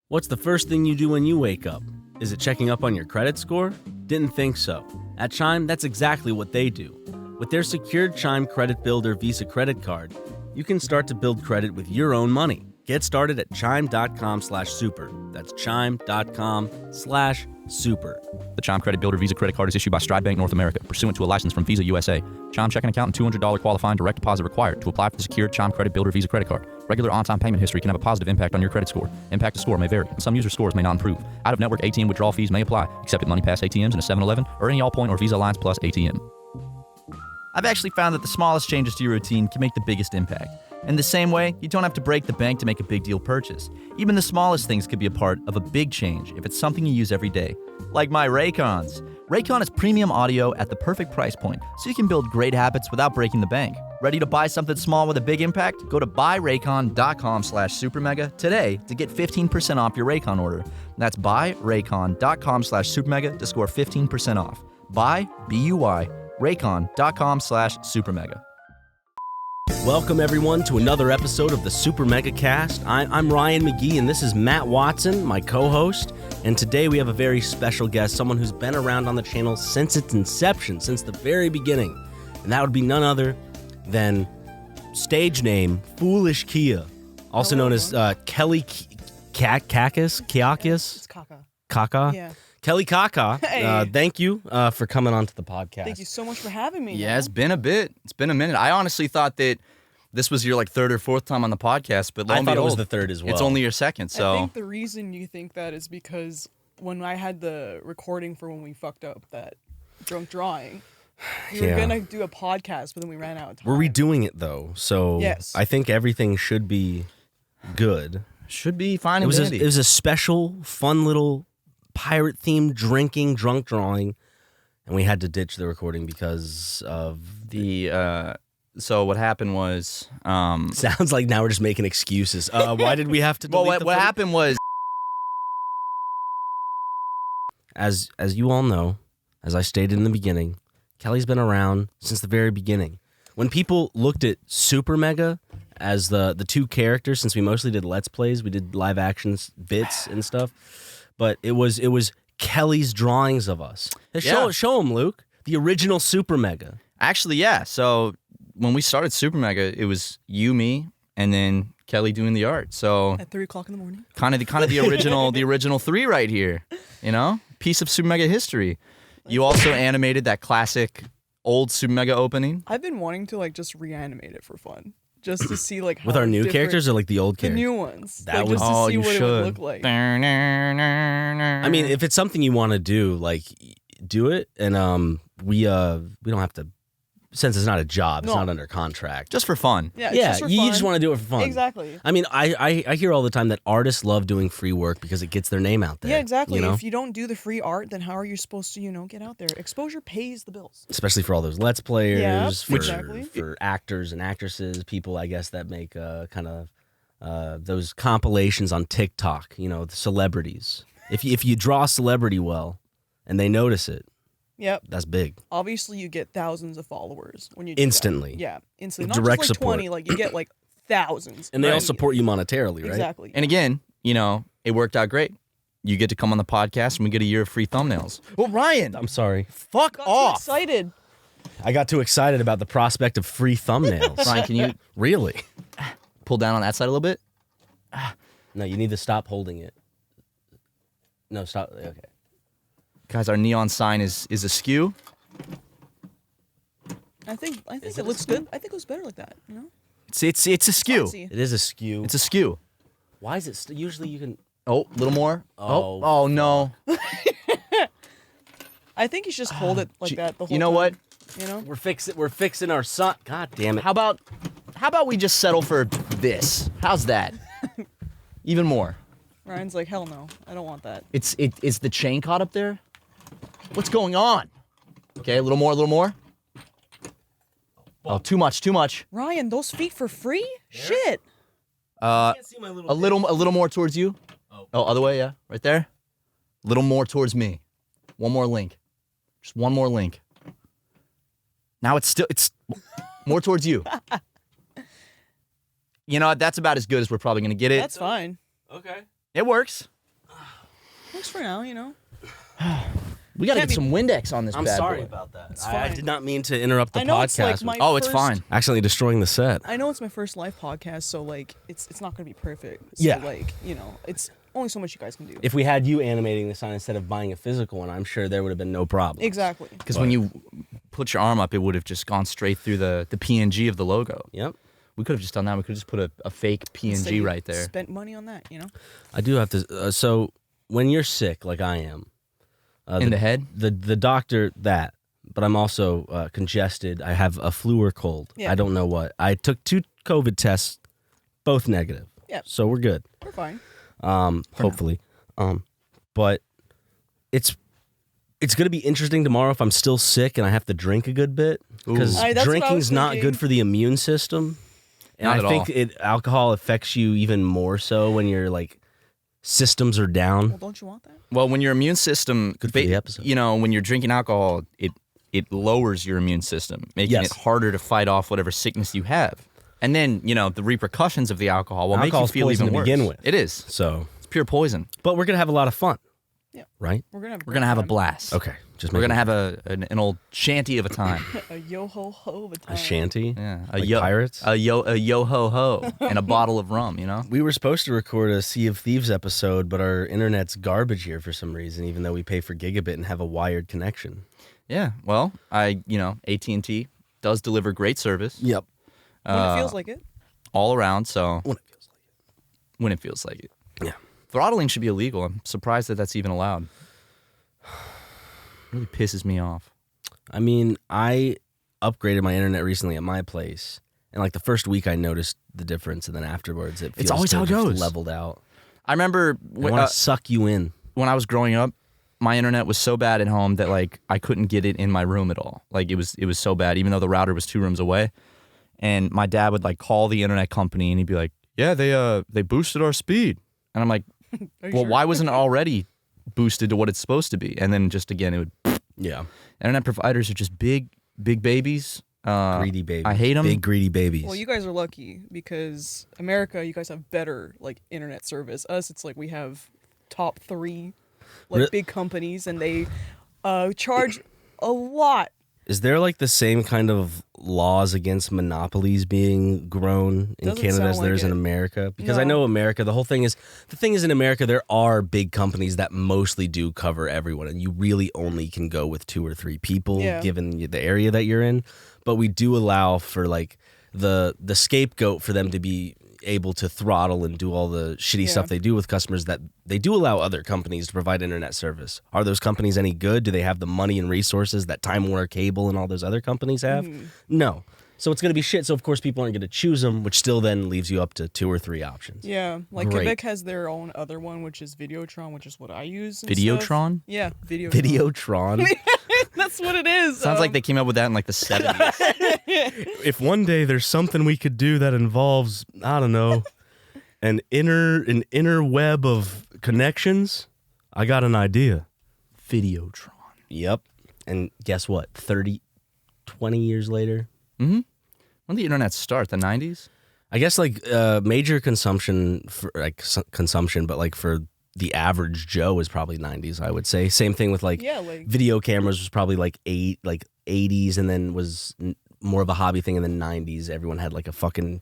What's the first thing you do when you wake up? Is it checking up on your credit score? Didn't think so. At Chime, that's exactly what they do. With their secured Chime Credit Builder Visa credit card, you can start to build credit with your own money. Get started at chime.com/super. That's chime.com/super. The Chime Credit Builder Visa credit card is issued by Stride Bank North America, pursuant to a license from Visa USA. Chime checking account and $200 qualifying direct deposit required to apply for the secured Chime Credit Builder Visa credit card. Regular on-time payment history can have a positive impact on your credit score. Impact to score may vary, and some user scores may not improve. Out-of-network ATM withdrawal fees may apply, except at MoneyPass ATMs and a 7-Eleven or any Allpoint or Visa Alliance Plus ATM. I've actually found that the smallest changes to your routine can make the biggest impact. In the same way, you don't have to break the bank to make a big deal purchase. Even the smallest things could be a part of a big change if it's something you use every day. Like my Raycons. Raycon is premium audio at the perfect price point, so you can build great habits without breaking the bank. Ready to buy something small with a big impact? Go to buyraycon.com/supermega today to get 15% off your Raycon order. That's buyraycon.com/supermega to score 15% off. Buy, B-U-Y, raycon.com/supermega. Welcome, everyone, to another episode of the SuperMegaCast. I'm Ryan McGee, and this is Matt Watson, my co-host. And today we have a very special guest, someone who's been around on the channel since its inception, since the very beginning. And that would be none other than stage name FoolishKia, also known as Kelly Kiakis. It's Kaka. Kaka? Yeah. Kelly Kaka, Hey. Thank you for coming onto the podcast. Thank you so much for having me. Yeah, it's been a bit. It's been a minute. I honestly thought that this was your third or fourth time on the podcast, but lo I and thought it behold, was the third as well. It's only your second, so I think the reason you think that is because when I had the recording for when we fucked up that drunk drawing, we were going to do a podcast, but then we ran out of time. We're redoing it, though, so Yes. I think everything should be good. should be fine It and was dandy. it was a special, fun little pirate-themed drinking, drunk drawing, and we had to ditch the recording because of So what happened was, sounds like now we're just making excuses. Why did we have to? well, delete the what footage? happened was, As you all know, as I stated in the beginning, Kelly's been around since the very beginning. When people looked at SuperMega as the two characters, since we mostly did Let's Plays, we did live actions bits and stuff, but it was Kelly's drawings of us. Yeah. Show them, Luke, the original SuperMega. actually, yeah. So when we started SuperMega, it was you, me, and then Kelly doing the art. So At 3 o'clock in the morning. kind of the original three right here. You know, piece of SuperMega history. You also animated that classic old SuperMega opening. I've been wanting to just reanimate it for fun. Just to see how With our new different- characters or like the old the characters? new ones. That Like, would- just to Oh, see you what it should. would look like. I mean, if it's something you want to do, do it, and we don't have to. Since it's not a job, it's No. not under contract. just for fun. Yeah, it's Yeah, just for you fun. just want to do it for fun. Exactly. I mean, I hear all the time that artists love doing free work because it gets their name out there. Yeah, exactly. You know? If you don't do the free art, then how are you supposed to, get out there? Exposure pays the bills. Especially for all those Let's Players, Yeah, for, exactly. for actors and actresses, people, I guess, that make kind of those compilations on TikTok, the celebrities. If you draw a celebrity well and they notice it, Yep. that's big. Obviously, you get thousands of followers when you do that. Instantly. Yeah, instantly. Direct Not just support. 20, you get thousands. And they all Right. support you monetarily, right? Exactly. And again, it worked out great. You get to come on the podcast and we get a year of free thumbnails. Well, Ryan, I'm sorry. fuck Got too off. excited. I got too excited about the prospect of free thumbnails. Ryan, can you Really? pull down on that side a little bit? No, you need to stop holding it. No, stop. Okay. Guys, our neon sign is askew. I think it looks good. I think it looks better like that. It's askew. Fancy. It is askew. It's askew. Why is it? Usually you can. Oh, a little more. Oh, Oh no. I think you should just hold it like that the whole You know time. what? We're fixing our son. God damn it! How about we just settle for this? How's that? Even more. Ryan's like, hell no, I don't want that. Is the chain caught up there? What's going on? Okay, a little more. Oh, too much. Ryan, those feet for free? Shit. A little more towards you. Oh, other way, yeah, right there. A little more towards me. One more link. Just one more link. Now it's more towards you. You know what? That's about as good as we're probably gonna get it. That's fine. Okay. It works. Works for now, you know. We got to get some Windex on this I'm bad sorry boy. about that. It's I fine. did not mean to interrupt the I know podcast. it's like my Oh, it's first- fine. Accidentally destroying the set. I know it's my first live podcast, so like it's not gonna be perfect. So, Yeah. like, you know, it's only so much you guys can do. If we had you animating the sign instead of buying a physical one, I'm sure there would have been no problem. Exactly. Because when you put your arm up, it would have just gone straight through the PNG of the logo. Yep. We could have just done that. We could have just put a fake So PNG you right there. Spent money on that, you know. I do have to. So when you're sick, like I am, In the head? the doctor but I'm also congested. I have a flu or cold. Yeah. I don't know what. I took 2 COVID tests, both negative. Yeah. So we're good. We're fine. Hopefully. But it's gonna be interesting tomorrow if I'm still sick and I have to drink a good bit because That's what I was drinking's not thinking. good for the immune system. And Not I at think alcohol affects you even more so when your like systems are down. Well, don't you want that? Well, when your immune system, Good for the episode. you know, when you're drinking alcohol, it lowers your immune system, making Yes. it harder to fight off whatever sickness you have. And then, you know, the repercussions of the alcohol will make you Alcohol's feel poison even to worse. begin with. It is. So, It's pure poison. but we're gonna have a lot of fun. Yeah. Right? We're gonna have. We're going to have a blast. Okay. Just We're going to making- have an old shanty of a time. a yo ho ho of a time. a shanty. Yeah. Like pirates? A yo ho ho and a bottle of rum, you know? We were supposed to record a Sea of Thieves episode, but our internet's garbage here for some reason, even though we pay for gigabit and have a wired connection. Yeah. Well, AT&T does deliver great service Yep. When it feels like it. all around, so When it feels when it feels like it. Yeah. Throttling should be illegal. I'm surprised that that's even allowed. Really pisses me off. I mean, I upgraded my internet recently at my place, and like the first week I noticed the difference, and then afterwards it feels always to how it have just goes. leveled out. I remember I want to suck you in. when I was growing up, my internet was so bad at home that like I couldn't get it in my room at all. Like it was so bad, even though the router was 2 rooms away. And my dad would like call the internet company, and he'd be like, "Yeah, they boosted our speed." And I'm like, Are you "Well, sure? why wasn't it already boosted to what it's supposed to be?" And then just again, it would. Yeah. Internet providers are just big babies. Greedy babies. I hate 'em. Big greedy babies. Well, you guys are lucky because America, you guys have better like internet service. Us, it's like we have top 3 like Re- big companies, and they charge a lot. Is there like the same kind of laws against monopolies being grown in Doesn't Canada sound as there is like in it. America? Because I No. know America, the thing is in America, there are big companies that mostly do cover everyone, and you really only can go with 2 or 3 people Yeah. given the area that you're in. But we do allow for like the scapegoat for them to be able to throttle and do all the shitty Yeah. stuff they do with customers, that they do allow other companies to provide internet service. Are those companies any good? Do they have the money and resources that Time Warner Cable and all those other companies have? No. So it's going to be shit. So of course people aren't going to choose them, which still then leaves you up to 2 or 3 options. Yeah, like Great. Quebec has their own other one, which is Videotron, which is what I use. and Videotron? stuff. Yeah, Videotron. Videotron. That's what it is. Sounds like they came up with that in like the 70s. If one day there's something we could do that involves, I don't know, an inner web of connections, I got an idea. Videotron. Yep. And guess what? 20 years later, When did the internet start? The 90s? I guess like major consumption for like consumption, but like for the average Joe is probably 90s, I would say. Same thing with like, Yeah, like- video cameras was probably like 80s, and then was more of a hobby thing in the 90s. Everyone had like a fucking,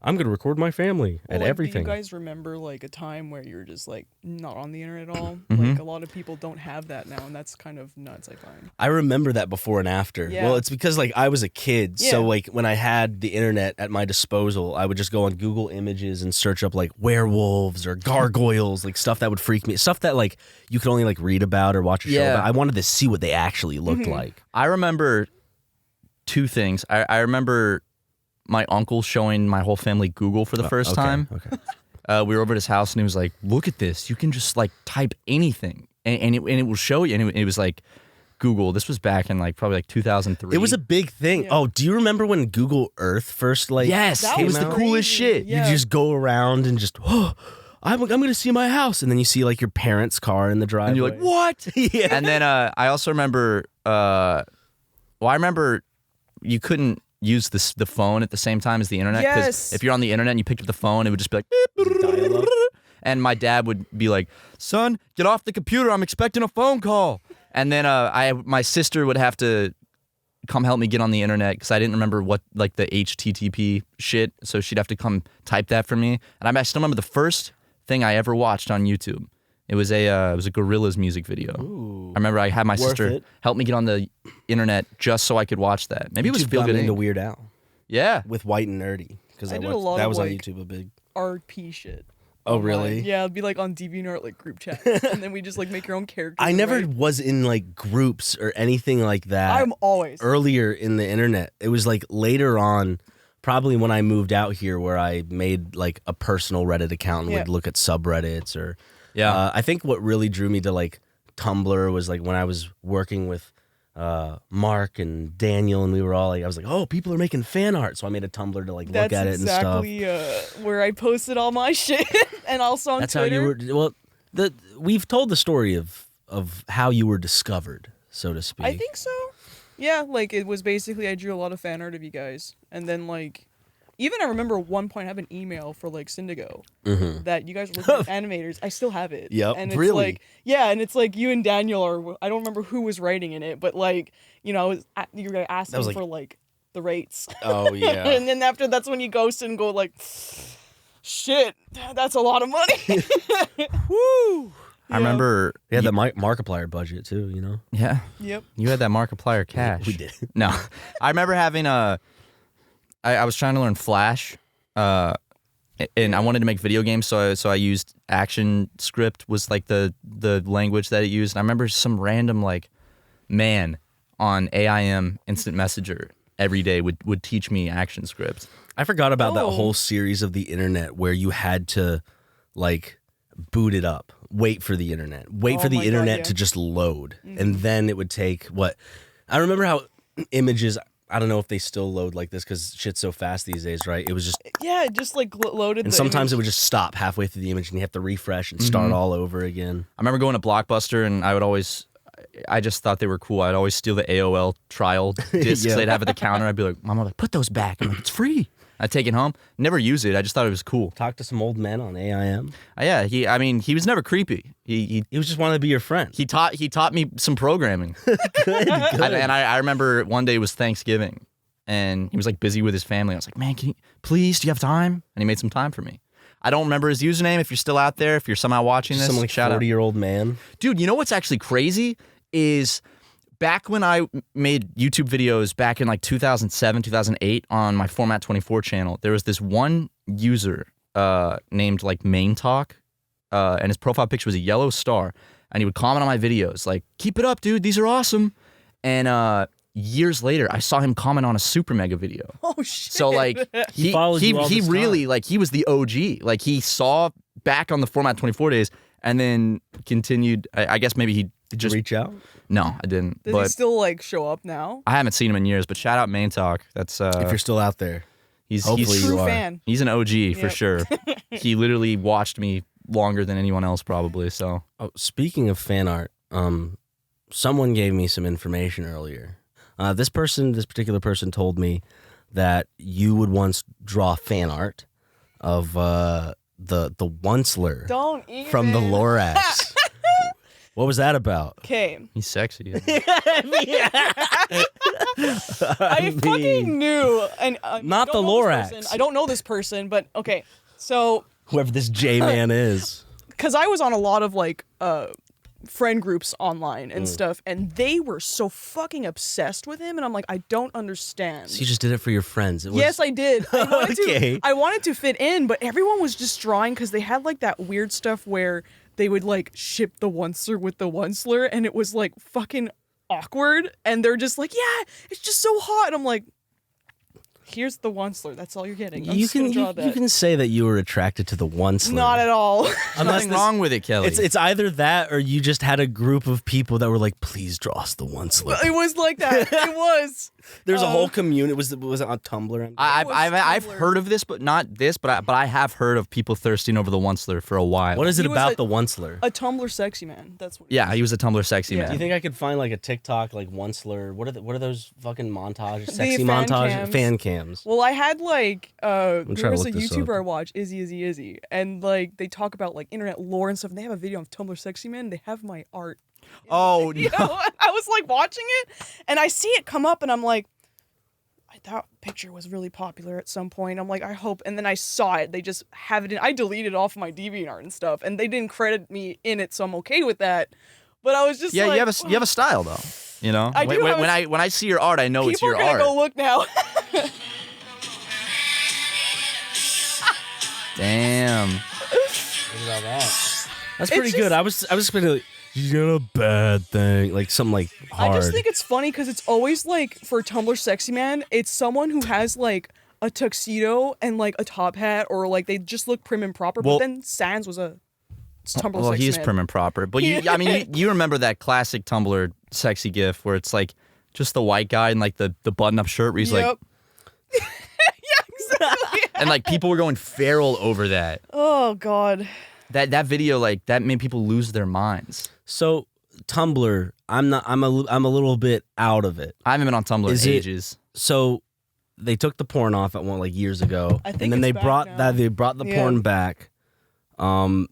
I'm going to record my family Well, and like, everything. Do you guys remember like a time where you're just like not on the internet at all? Mm-hmm. Like a lot of people don't have that now, and that's kind of nuts, I find. I remember that before and after. Yeah. Well, it's because like I was a kid, so Yeah. like when I had the internet at my disposal, I would just go on Google Images and search up like werewolves or gargoyles, like stuff that would freak me, stuff that like you could only like read about or watch a show Yeah. about. I wanted to see what they actually looked like. I remember 2 things. I remember my uncle showing my whole family Google for the first time. Okay. We were over at his house, and he was like, "Look at this! You can just like type anything, and it will show you." And it was like Google. This was back in like probably like 2003. It was a big thing. Yeah. Oh, do you remember when Google Earth first like yes. That It was was the coolest crazy. shit. Yeah. You just go around and just, oh, I'm going to see my house. And then you see like your parents' car in the driveway. And you're like, what? Yeah. And then I also remember. I remember you couldn't use the phone at the same time as the internet. 'cause Yes. if you're on the internet and you picked up the phone, it would just be like, beep, Dial-up. And my dad would be like, son, get off the computer. I'm expecting a phone call. And then my sister would have to come help me get on the internet because I didn't remember what like the HTTP shit. So she'd have to come type that for me. And I still remember the first thing I ever watched on YouTube. It was a Gorillaz music video. Ooh, I remember I had my sister it. help me get on the internet just so I could watch that. Maybe it was YouTube Feel got Good me into Inc. Weird Al Yeah. with White and Nerdy because I that did a lot was of, on like, YouTube a big. RP shit. Oh, online. really? Yeah, it'd be like on DeviantArt like group chat, and then we just like make your own characters. I and never write. was in like groups or anything like that. I'm always. Earlier in the internet. It was like later on, probably when I moved out here, where I made like a personal Reddit account and would look at subreddits or. Yeah. I think what really drew me to like Tumblr was like when I was working with Mark and Daniel, and we were all like, I was like, oh, people are making fan art, so I made a Tumblr to like look at it and stuff. That's exactly where I posted all my shit, and also on That's Twitter. how you were. Well, we've told the story of how you were discovered, so to speak. I think so. Yeah, like it was basically I drew a lot of fan art of you guys, and then like. Even I remember at one point I have an email for like Syndigo that you guys were looking at animators. I still have it. Yep, and it's really? like and it's like you and Daniel are. I don't remember who was writing in it, but like you know you were asking was like- for like the rates. Oh yeah. And then after that's when you ghost and go like, shit, that's a lot of money. Woo. I remember. We had the Markiplier budget too, you know? Yeah. Yep. You had that Markiplier cash. We did. No. I remember having I was trying to learn Flash, and I wanted to make video games, so I used ActionScript was like the language that it used. And I remember some random like man on AIM Instant Messenger every day would teach me ActionScript. I forgot about that Oh. whole series of the internet where you had to like boot it up, wait for the internet, wait Oh for the my God, internet yeah. to just load, and then it would take what? I remember how images. I don't know if they still load like this because shit's so fast these days, right? It was just, Yeah, it just like loaded. and the sometimes it image. would just stop halfway through the image, and you have to refresh and start all over again. I remember going to Blockbuster, and I just thought they were cool. I'd always steal the AOL trial discs Yeah. they'd have at the counter. I'd be like, Mom, like, put those back. I'm like, it's free. I'd take it home. Never use it. I just thought it was cool. Talk to some old men on AIM. Yeah, he was never creepy. He He was just wanted to be your friend. He taught me some programming. Good. I remember one day it was Thanksgiving, and he was like busy with his family. I was like, man, do you have time? And he made some time for me. I don't remember his username. If you're still out there, if you're somehow watching this, Some like shout out. 40-year-old man. Dude, you know what's actually crazy is back when I made YouTube videos back in like 2007, 2008 on my Format 24 channel, there was this one user named like Main Talk, and his profile picture was a yellow star, and he would comment on my videos like, keep it up, dude, these are awesome. And years later, I saw him comment on a SuperMega video. Oh shit. So like He follows you all he this really time. like he was the OG. Like he saw back on the Format 24 days and then continued. I guess maybe he Did just you reach out? no, I didn't. Does he but still like show up now? I haven't seen him in years. But shout out Main Talk. That's If you're still out there. Hopefully he's you True are. fan. he's an OG for Yep. sure. He literally watched me longer than anyone else probably. So Oh, speaking of fan art, someone gave me some information earlier. This particular person told me that you would once draw fan art of the Once-ler Don't even. from the Lorax. What was that about? Okay. he's sexy. I fucking knew. And Not I don't the know this Lorax. person. I don't know this person, but okay. So, Whoever this J-man is. because I was on a lot of like friend groups online and stuff, and they were so fucking obsessed with him, and I'm like, I don't understand. So you just did it for your friends. It was, Yes, I did. I wanted Okay. I wanted to fit in, but everyone was just drawing because they had like that weird stuff where they would like ship the Once-ler with the Once-ler, and it was like fucking awkward. And they're just like, yeah, it's just so hot. And I'm like, here's the Once-ler. That's all you're getting. I'm You just gonna can draw you that. can say that you were attracted to the Once-ler. Not at all. Nothing wrong with it, Kelly. It's either that or you just had a group of people that were like, please draw us the Once-ler. It was like that. It was. There's a whole community. Was it on Tumblr? I've Tumblr. heard of this, but not this. But I have heard of people thirsting over the Once-ler for a while. What is it He was about a- the Once-ler? A Tumblr sexy man. That's what. Yeah, he was a Tumblr sexy Yeah. Do you man. think I could find like a TikTok like Once-ler? What are those fucking montages? The Sexy fan montage? cams. Fan cams. Instagrams. Well, I had like trying to there was a look this YouTuber up. I watch, Izzy, and like they talk about like internet lore and stuff. And they have a video of Tumblr sexy men. They have my art. Oh, You no. know, I was like watching it, and I see it come up, and I'm like, that picture was really popular at some point. I'm like, I hope. And then I saw it. They just have it in. I deleted off my DeviantArt and stuff, and they didn't credit me in it, so I'm okay with that. But I was just Yeah, like, you have a style though. You know, I do have when I see your art, I know it's people your are gonna art. go look now. Damn. Look at all that. That's pretty just- good. I was expecting like, you got a bad thing, like something like hard. I just think it's funny because it's always like for Tumblr sexy man, it's someone who has like a tuxedo and like a top hat, or like they just look prim and proper. Well- but then Sans was a Tumblr Well, sexy he is man. prim and proper, but you remember that classic Tumblr sexy gif where it's like just the white guy in like the button-up shirt where he's like, Yep. Yeah, exactly. and like people were going feral over that. Oh God. That video, like, that made people lose their minds. So Tumblr, I'm a little bit out of it. I haven't been on Tumblr Is in it- ages. So they took the porn off at one like years ago, I think and then it's they back brought now. they brought the Yeah. porn back.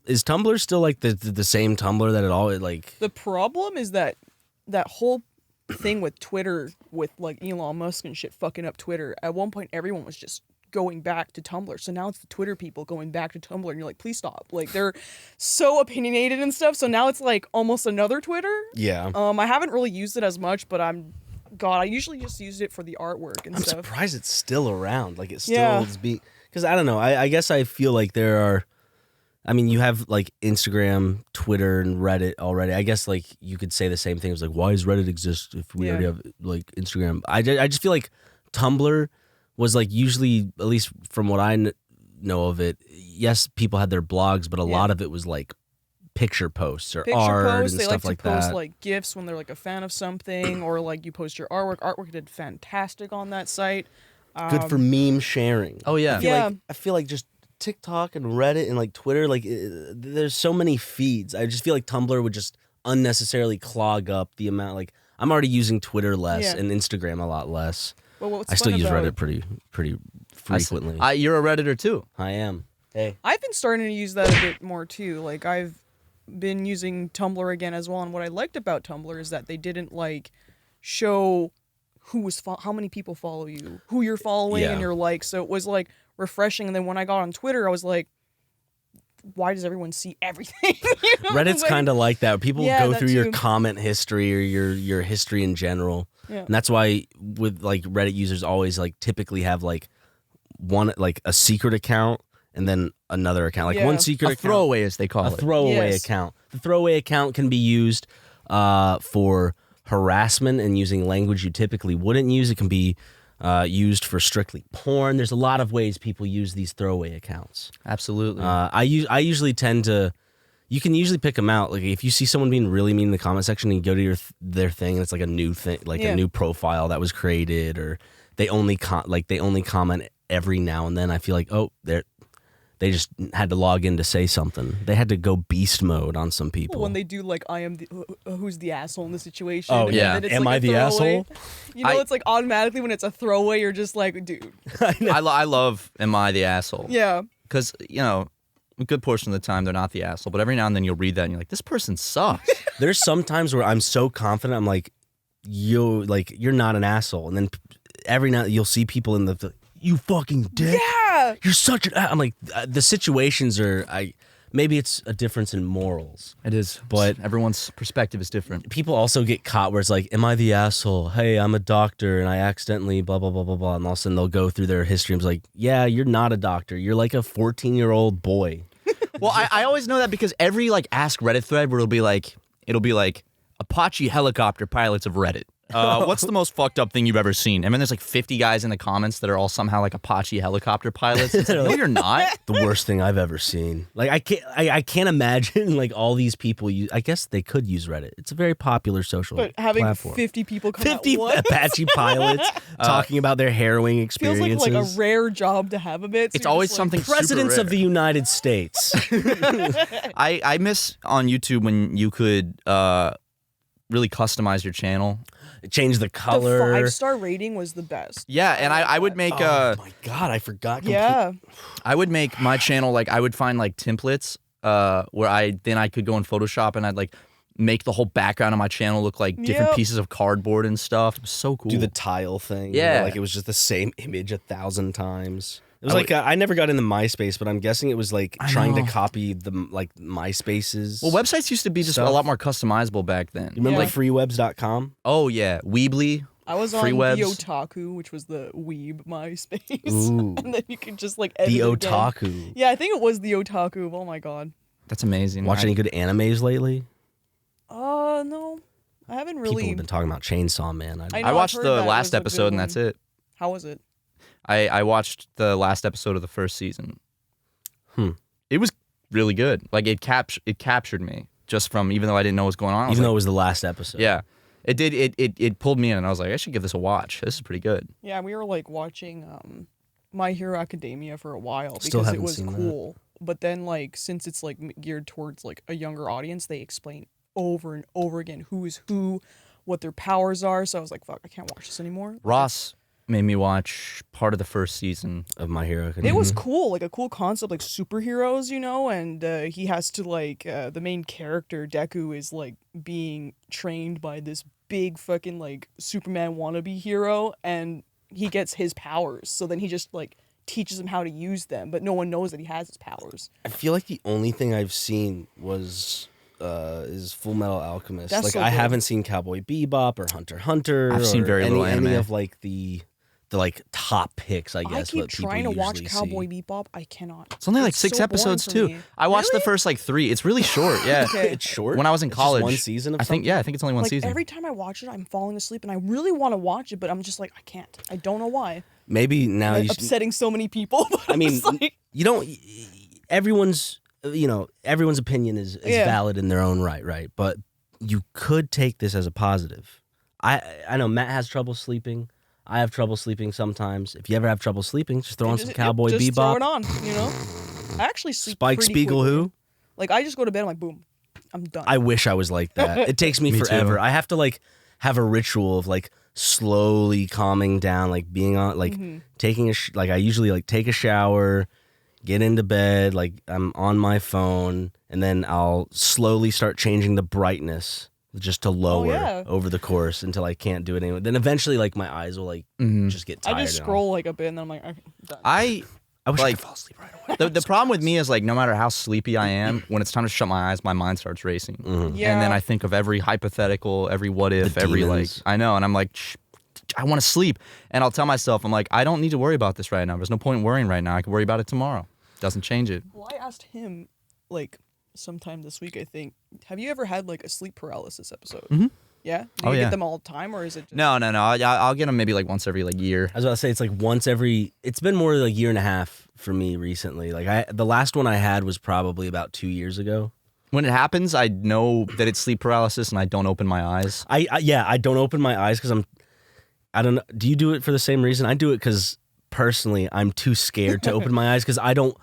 Is Tumblr still like the same Tumblr that it always like? The problem is that whole thing with Twitter, with like Elon Musk and shit fucking up Twitter. At one point, everyone was just going back to Tumblr. So now it's the Twitter people going back to Tumblr, and you're like, please stop. Like they're so opinionated and stuff. So now it's like almost another Twitter. Yeah. I haven't really used it as much, but I usually just used it for the artwork and I'm stuff. surprised it's still around. Like it still Yeah. is being, because I don't know. I guess I feel like there are. I mean, you have like Instagram, Twitter, and Reddit already. I guess like you could say the same thing. It's like, why does Reddit exist if we Yeah. already have like Instagram? I just feel like Tumblr was like usually, at least from what I know of it, yes, people had their blogs, but a lot of it was like picture posts or Picture art posts, and they stuff like like to post that. like GIFs when they're like a fan of something, or like you post your artwork. Artwork did fantastic on that site. Good for meme sharing. Oh, yeah. I feel like just TikTok and Reddit and like Twitter, like there's so many feeds. I just feel like Tumblr would just unnecessarily clog up the amount. Like I'm already using Twitter less Yeah. and Instagram a lot less. Well, what's I still fun use about- Reddit pretty frequently. You're a Redditor too. I am. Hey. I've been starting to use that a bit more too. Like I've been using Tumblr again as well, and what I liked about Tumblr is that they didn't like show how many people follow you, who you're following, Yeah. and your likes. So it was like refreshing. And then when I got on Twitter, I was like, why does everyone see everything? You know? Reddit's Like- kind of like that. People Yeah, go that through your too. comment history or your history in general. Yeah. And that's why with like Reddit users always like typically have like one like a secret account and then another account. Like Yeah. one secret A account. throwaway, as they call A it. throwaway Yes. account. The throwaway account can be used for harassment and using language you typically wouldn't use. It can be used for strictly porn. There's a lot of ways people use these throwaway accounts. Absolutely. I usually tend to. You can usually pick them out. Like if you see someone being really mean in the comment section, and you go to their thing, and it's like a new thing, like Yeah. a new profile that was created, or they only comment every now and then. I feel like they just had to log in to say something. They had to go beast mode on some people. when they do like I am who's the asshole in the situation. Oh, and yeah. then it's Am like I a the throwaway. asshole? You know, it's like automatically when it's a throwaway, you're just like, dude. I love Am I the Asshole? Yeah. Because, you know, a good portion of the time they're not the asshole, but every now and then you'll read that and you're like, this person sucks. There's some times where I'm so confident. I'm like, you're not an asshole, and then every now you'll see people in the you fucking dick. Yeah. You're such an. I'm like the situations are. Maybe it's a difference in morals. It is. But- everyone's perspective is different. People also get caught where it's like, am I the asshole? Hey, I'm a doctor and I accidentally blah blah blah blah blah, and all of a sudden they'll go through their history and be like, yeah, you're not a doctor. You're like a 14-year-old boy. Well, I always know that because every like Ask Reddit thread where it'll be like Apache helicopter pilots of Reddit. What's the most fucked up thing you've ever seen? And then there's like 50 guys in the comments that are all somehow like Apache helicopter pilots. It's like, no, you're not. The worst thing I've ever seen. Like I can't imagine like all these people use. I guess they could use Reddit. It's a very popular social But having platform. 50 people come 50 out once Apache pilots talking about their harrowing feels experiences. like a rare job to have a bit. So It's you're always just like, something Presidents super of the United States. I miss on YouTube when you could really customize your channel. Change the color. The 5-star rating was the best. Yeah, and I would make Oh my god, I forgot. Yeah. I would make my channel like I would find like templates where I could go in Photoshop and I'd like make the whole background of my channel look like different Yep. pieces of cardboard and stuff. It was so cool. Do the tile thing. Yeah. Like it was just the same image 1,000 times. It was I never got into MySpace, but I'm guessing it was like trying to copy the like MySpace's. Well, websites used to be just stuff. a lot more customizable back then. You remember Yeah. like freewebs.com? Oh yeah, Weebly. I was on Free the webs. Otaku, which was the Weeb MySpace. Ooh. And then you could just like edit The it again. Otaku. Yeah, I think it was the Otaku. Oh my god. That's amazing. Watch any good animes lately? No. I haven't really. People have been talking about Chainsaw Man. I know, I I've watched heard the that last was a good episode and that's one. it. How was it? I watched the last episode of the first season. It was really good. Like it captured me just from even though I didn't know what was going on. I was Even though it like, was the last episode. yeah, it did. It pulled me in, and I was like, I should give this a watch. This is pretty good. Yeah, we were like watching My Hero Academia for a while Still because it haven't was seen that. cool. But then like since it's like geared towards like a younger audience, they explain over and over again who is who, what their powers are. So I was like, fuck, I can't watch this anymore. Ross made me watch part of the first season. Of My Hero Academia. It was cool, like a cool concept, like superheroes, you know, and he has to like the main character Deku is like being trained by this big fucking like Superman wannabe hero, and he gets his powers. So then he just like teaches him how to use them, but no one knows that he has his powers. I feel like the only thing I've seen was is Full Metal Alchemist. That's like so I good. haven't seen Cowboy Bebop or Hunter x Hunter. I've seen or very little any anime. of like the like top picks. I guess. I keep what people trying to watch usually Cowboy see. Bebop. I cannot. It's only like 6 so boring episodes for too. me. I watched the Really? first like 3. It's really short. Yeah. Okay. It's short. When I was in It's just college, one season of I think I think it's only one Like season. every time I watch it, I'm falling asleep, and I really want to watch it, but I'm just like, I can't. I don't know why. Maybe now Like, you. Should, upsetting so many people. But I I'm mean, just like, you don't. Everyone's opinion is Yeah. valid in their own right? But you could take this as a positive. I know Matt has trouble sleeping. I have trouble sleeping sometimes. If you ever have trouble sleeping, just throw on some Cowboy just Bebop. throw it on, you know? I actually sleep Spike pretty Spiegel, quickly. who? Like, I just go to bed, I'm like, boom, I'm done. I wish I was like that. It takes me Me forever. too. I have to like have a ritual of like slowly calming down, like being on, like taking like I usually like take a shower, get into bed, like I'm on my phone, and then I'll slowly start changing the brightness just to lower yeah. over the course until I can't do it anymore. Then eventually, like my eyes will like just get tired. I just and scroll like a bit, and then I'm like, I'm done. I I wish I like- could fall asleep right away. the problem with me is like no matter how sleepy I am, when it's time to shut my eyes, my mind starts racing. Yeah. And then I think of every hypothetical, every what if, The every like demons. I know, and I'm like, Shh, I want to sleep, and I'll tell myself, I'm like, I don't need to worry about this right now. There's no point in worrying right now. I can worry about it tomorrow. Doesn't change it. Well, I asked him, like, sometime this week, I think, have you ever had, like, a sleep paralysis episode? Mhm. Yeah? Do Oh, you yeah. get them all the time, or is it just... No. I'll get them maybe like once every like year. I was about to say it's like once every. It's been more like a year and a half for me recently. Like the last one I had was probably about 2 years ago. When it happens, I know that it's sleep paralysis, and I don't open my eyes. I don't open my eyes because I don't know. Do you do it for the same reason? I do it because personally I'm too scared to open my eyes because I don't.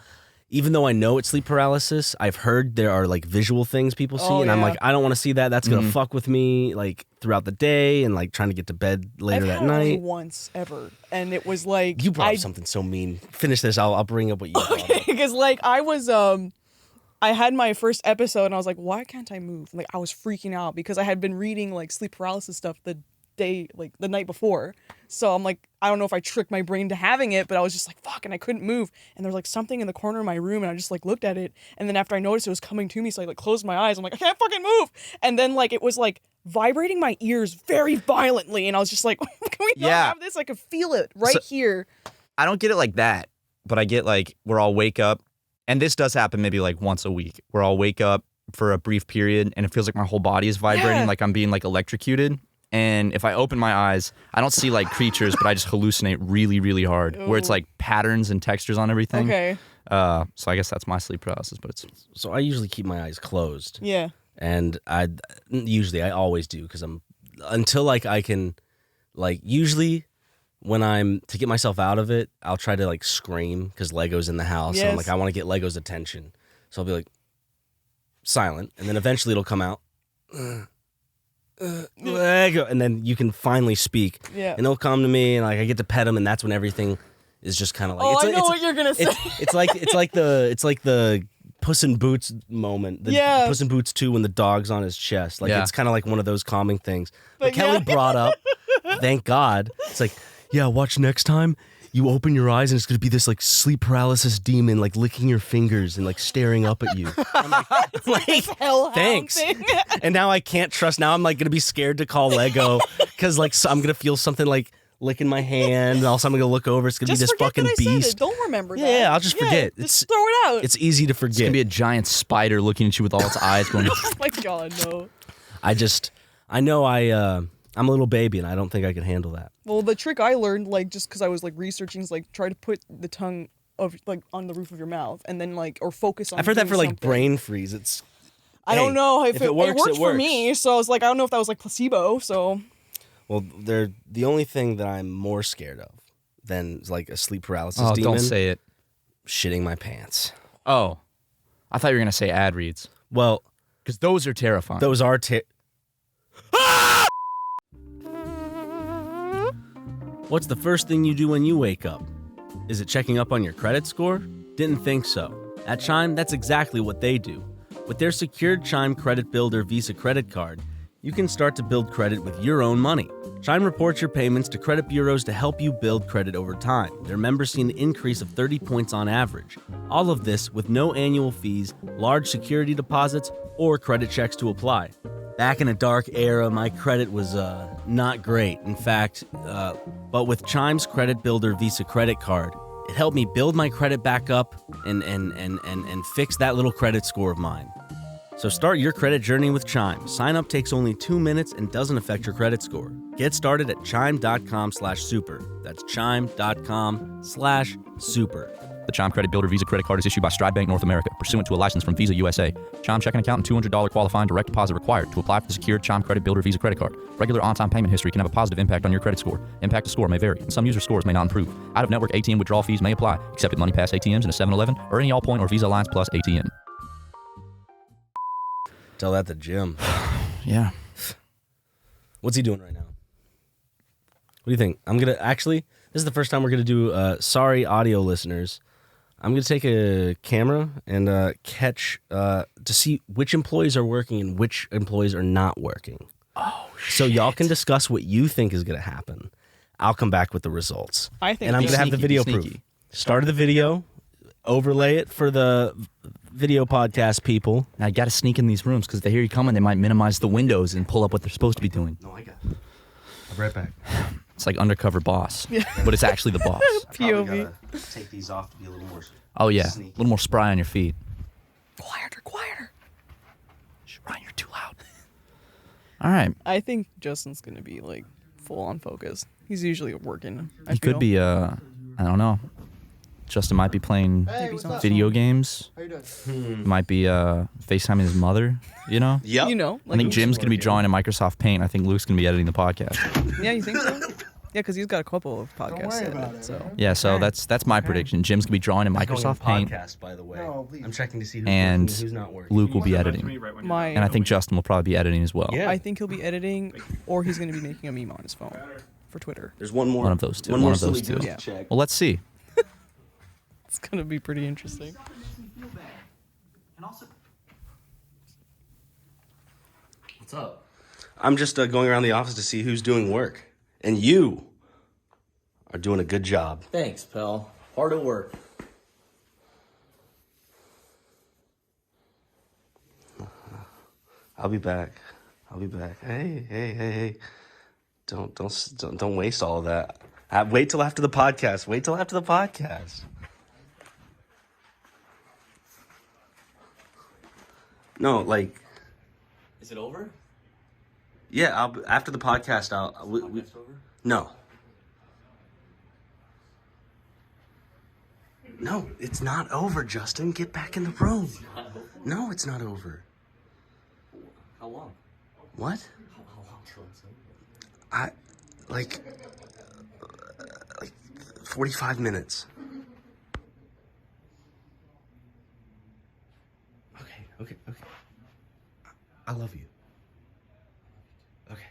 Even though I know it's sleep paralysis, I've heard there are like visual things people see, Oh, and I'm yeah. like, I don't want to see that. That's gonna fuck with me like throughout the day and like trying to get to bed later I've that had it only night. once ever, and it was like... You brought up something so mean. Finish this. I'll bring up what you brought up. Because, like, I was, I had my first episode, and I was like, why can't I move? Like, I was freaking out because I had been reading, like, sleep paralysis stuff the night before. So I'm like, I don't know if I tricked my brain to having it, but I was just like, fuck, and I couldn't move. And there was like something in the corner of my room, and I just like looked at it. And then after I noticed it was coming to me, so I like closed my eyes. I'm like, I can't fucking move. And then like it was like vibrating my ears very violently, and I was just like, can we not Yeah. have this? I could feel it right here. I don't get it like that, but I get like where I'll wake up, and this does happen maybe like once a week, where I'll wake up for a brief period, and it feels like my whole body is vibrating, Yeah. like I'm being like electrocuted. And if I open my eyes, I don't see like creatures, but I just hallucinate really, really hard, where it's Ooh. like patterns and textures on everything. Okay. So I guess that's my sleep paralysis, but it's So I usually keep my eyes closed. Yeah. And I always do because until like I can, like usually when I'm to get myself out of it, I'll try to like scream because Lego's in the house. And I'm Yes. like, I want to get Lego's attention. So I'll be like silent, and then eventually it'll come out. Lego, and then you can finally speak. Yeah. And they'll come to me, and like I get to pet them, and that's when everything is just kind of like. Oh, I know what you're gonna say. It's like the Puss in Boots moment. The Puss in Boots 2 when the dog's on his chest. Like it's kind of like one of those calming things. But Kelly brought up, thank God. It's like, yeah, watch next time. You open your eyes and it's gonna be this like sleep paralysis demon like licking your fingers and like staring up at you. I'm like thanks. And now I can't trust. Now I'm like gonna be scared to call Lego because like I'm gonna feel something like licking my hand, and also I'm gonna look over. It's gonna be this fucking beast. Don't remember that. Yeah, I'll just forget. Just throw it out. It's easy to forget. It's gonna be a giant spider looking at you with all its eyes going. Oh my God, no. I know I'm a little baby and I don't think I can handle that. Well, the trick I learned, like, just because I was like researching, is like try to put the tongue of like on the roof of your mouth, and then like or focus on. I've heard that for doing like something. brain freeze. I don't know if it works, worked for me, so I was like, I don't know if that was like placebo. So. Well, they're the only thing that I'm more scared of than like a sleep paralysis demon. Don't say it. Shitting my pants. Oh, I thought you were gonna say ad reads. Well, because those are terrifying. Those are What's the first thing you do when you wake up? Is it checking up on your credit score? Didn't think so. At Chime, that's exactly what they do. With their secured Chime Credit Builder Visa credit card, you can start to build credit with your own money. Chime reports your payments to credit bureaus to help you build credit over time. Their members see an increase of 30 points on average. All of this with no annual fees, large security deposits, or credit checks to apply. Back in a dark era, my credit was not great. In fact, but with Chime's Credit Builder Visa credit card, it helped me build my credit back up and fix that little credit score of mine. So start your credit journey with Chime. Sign up takes only 2 minutes and doesn't affect your credit score. Get started at chime.com/super. That's chime.com/super. The Chime Credit Builder Visa credit card is issued by Stride Bank North America, pursuant to a license from Visa USA. Chime checking account and $200 qualifying direct deposit required to apply for the secured Chime Credit Builder Visa credit card. Regular on-time payment history can have a positive impact on your credit score. Impact to score may vary, and some user scores may not improve. Out-of-network ATM withdrawal fees may apply, except at MoneyPass ATMs and a 7-Eleven or any Allpoint or Visa Alliance Plus ATM. Tell that to Jim. Yeah. What's he doing right now? What do you think? This is the first time we're gonna do, sorry audio listeners. I'm gonna take a camera and catch, to see which employees are working and which employees are not working. Oh, shit. So y'all can discuss what you think is gonna happen. I'll come back with the results. I think and I'm gonna have the video proof. Start of the video, overlay it for the video podcast people. Now you got to sneak in these rooms because if they hear you coming, they might minimize the windows and pull up what they're supposed to be doing. No, I got it. I'll be right back. It's like undercover boss, but it's actually the boss. POV. Take these off to be a little more. Oh yeah, sneaky. a little more spry on your feet. Quieter. Ryan, you're too loud. All right. I think Justin's gonna be like full on focus. He's usually working. He could be. I don't know. Justin might be playing video games. How you doing? He might be FaceTiming his mother. You know. Yep. You know. I think Jim's gonna be drawing in Microsoft Paint. I think Luke's gonna be editing the podcast. Yeah, you think so? Yeah, because he's got a couple of podcasts. worry to about edit, it, so. man. Yeah, so that's my prediction. Jim's gonna be drawing in Microsoft Paint, Podcast, by the way. No, please. I'm checking to see who's and working and who's not working. Luke will be editing. And I think Justin will probably be editing as well. Yeah. I think he'll be editing, or he's gonna be making a meme on his phone for Twitter. There's one more. One of those two. One One more of those silly two. ghost Yeah. check. Well, let's see. It's gonna be pretty interesting. What's up? I'm just going around the office to see who's doing work, and you are doing a good job. Thanks, pal. Hard at work. I'll be back. Hey. Don't waste all of that. Wait till after the podcast. No, like. Is it over? Yeah, after the podcast. Podcast over? No. No, it's not over, Justin. Get back in the room. No, it's not over. How long? What? How long till it's over? Like 45 minutes. Okay. I love you. Okay.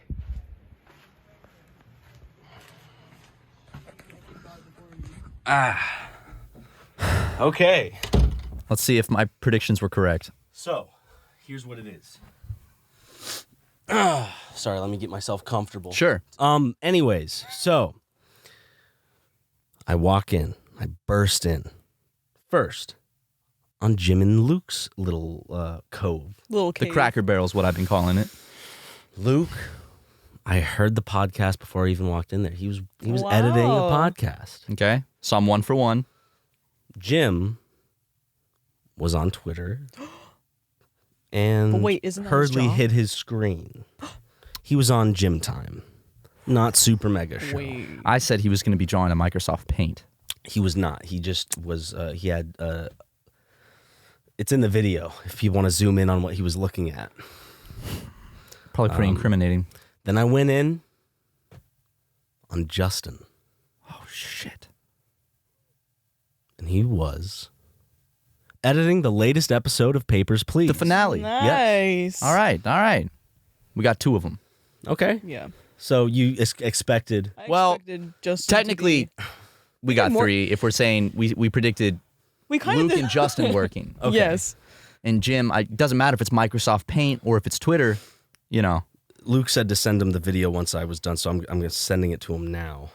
Okay. Let's see if my predictions were correct. So, here's what it is. Sorry, let me get myself comfortable. Sure. Anyways, so I walk in. I burst in. First, on Jim and Luke's little cove. Little The cave. Cracker Barrel is what I've been calling it. Luke, I heard the podcast before I even walked in there. He was Wow. editing the podcast. Okay. So I'm 1 for 1. Jim was on Twitter and But wait, isn't that his hurriedly job? hid his screen. He was on Gym Time, not SuperMega Show. Wait. I said he was going to be drawing a Microsoft Paint. He was not. He just was. He had. It's in the video if you want to zoom in on what he was looking at. Probably pretty incriminating. Then I went in on Justin, Oh, shit. and he was editing the latest episode of Papers, Please. The finale. Nice. All right. All right. We got 2 of them. Okay. Yeah. So you expected. I Well, expected Justin to Technically, be- we got more- 3 if we're saying we predicted we kind Luke of and Justin working. Okay. Yes. And Jim, it doesn't matter if it's Microsoft Paint or if it's Twitter, you know. Luke said to send him the video once I was done, so I'm sending it to him now.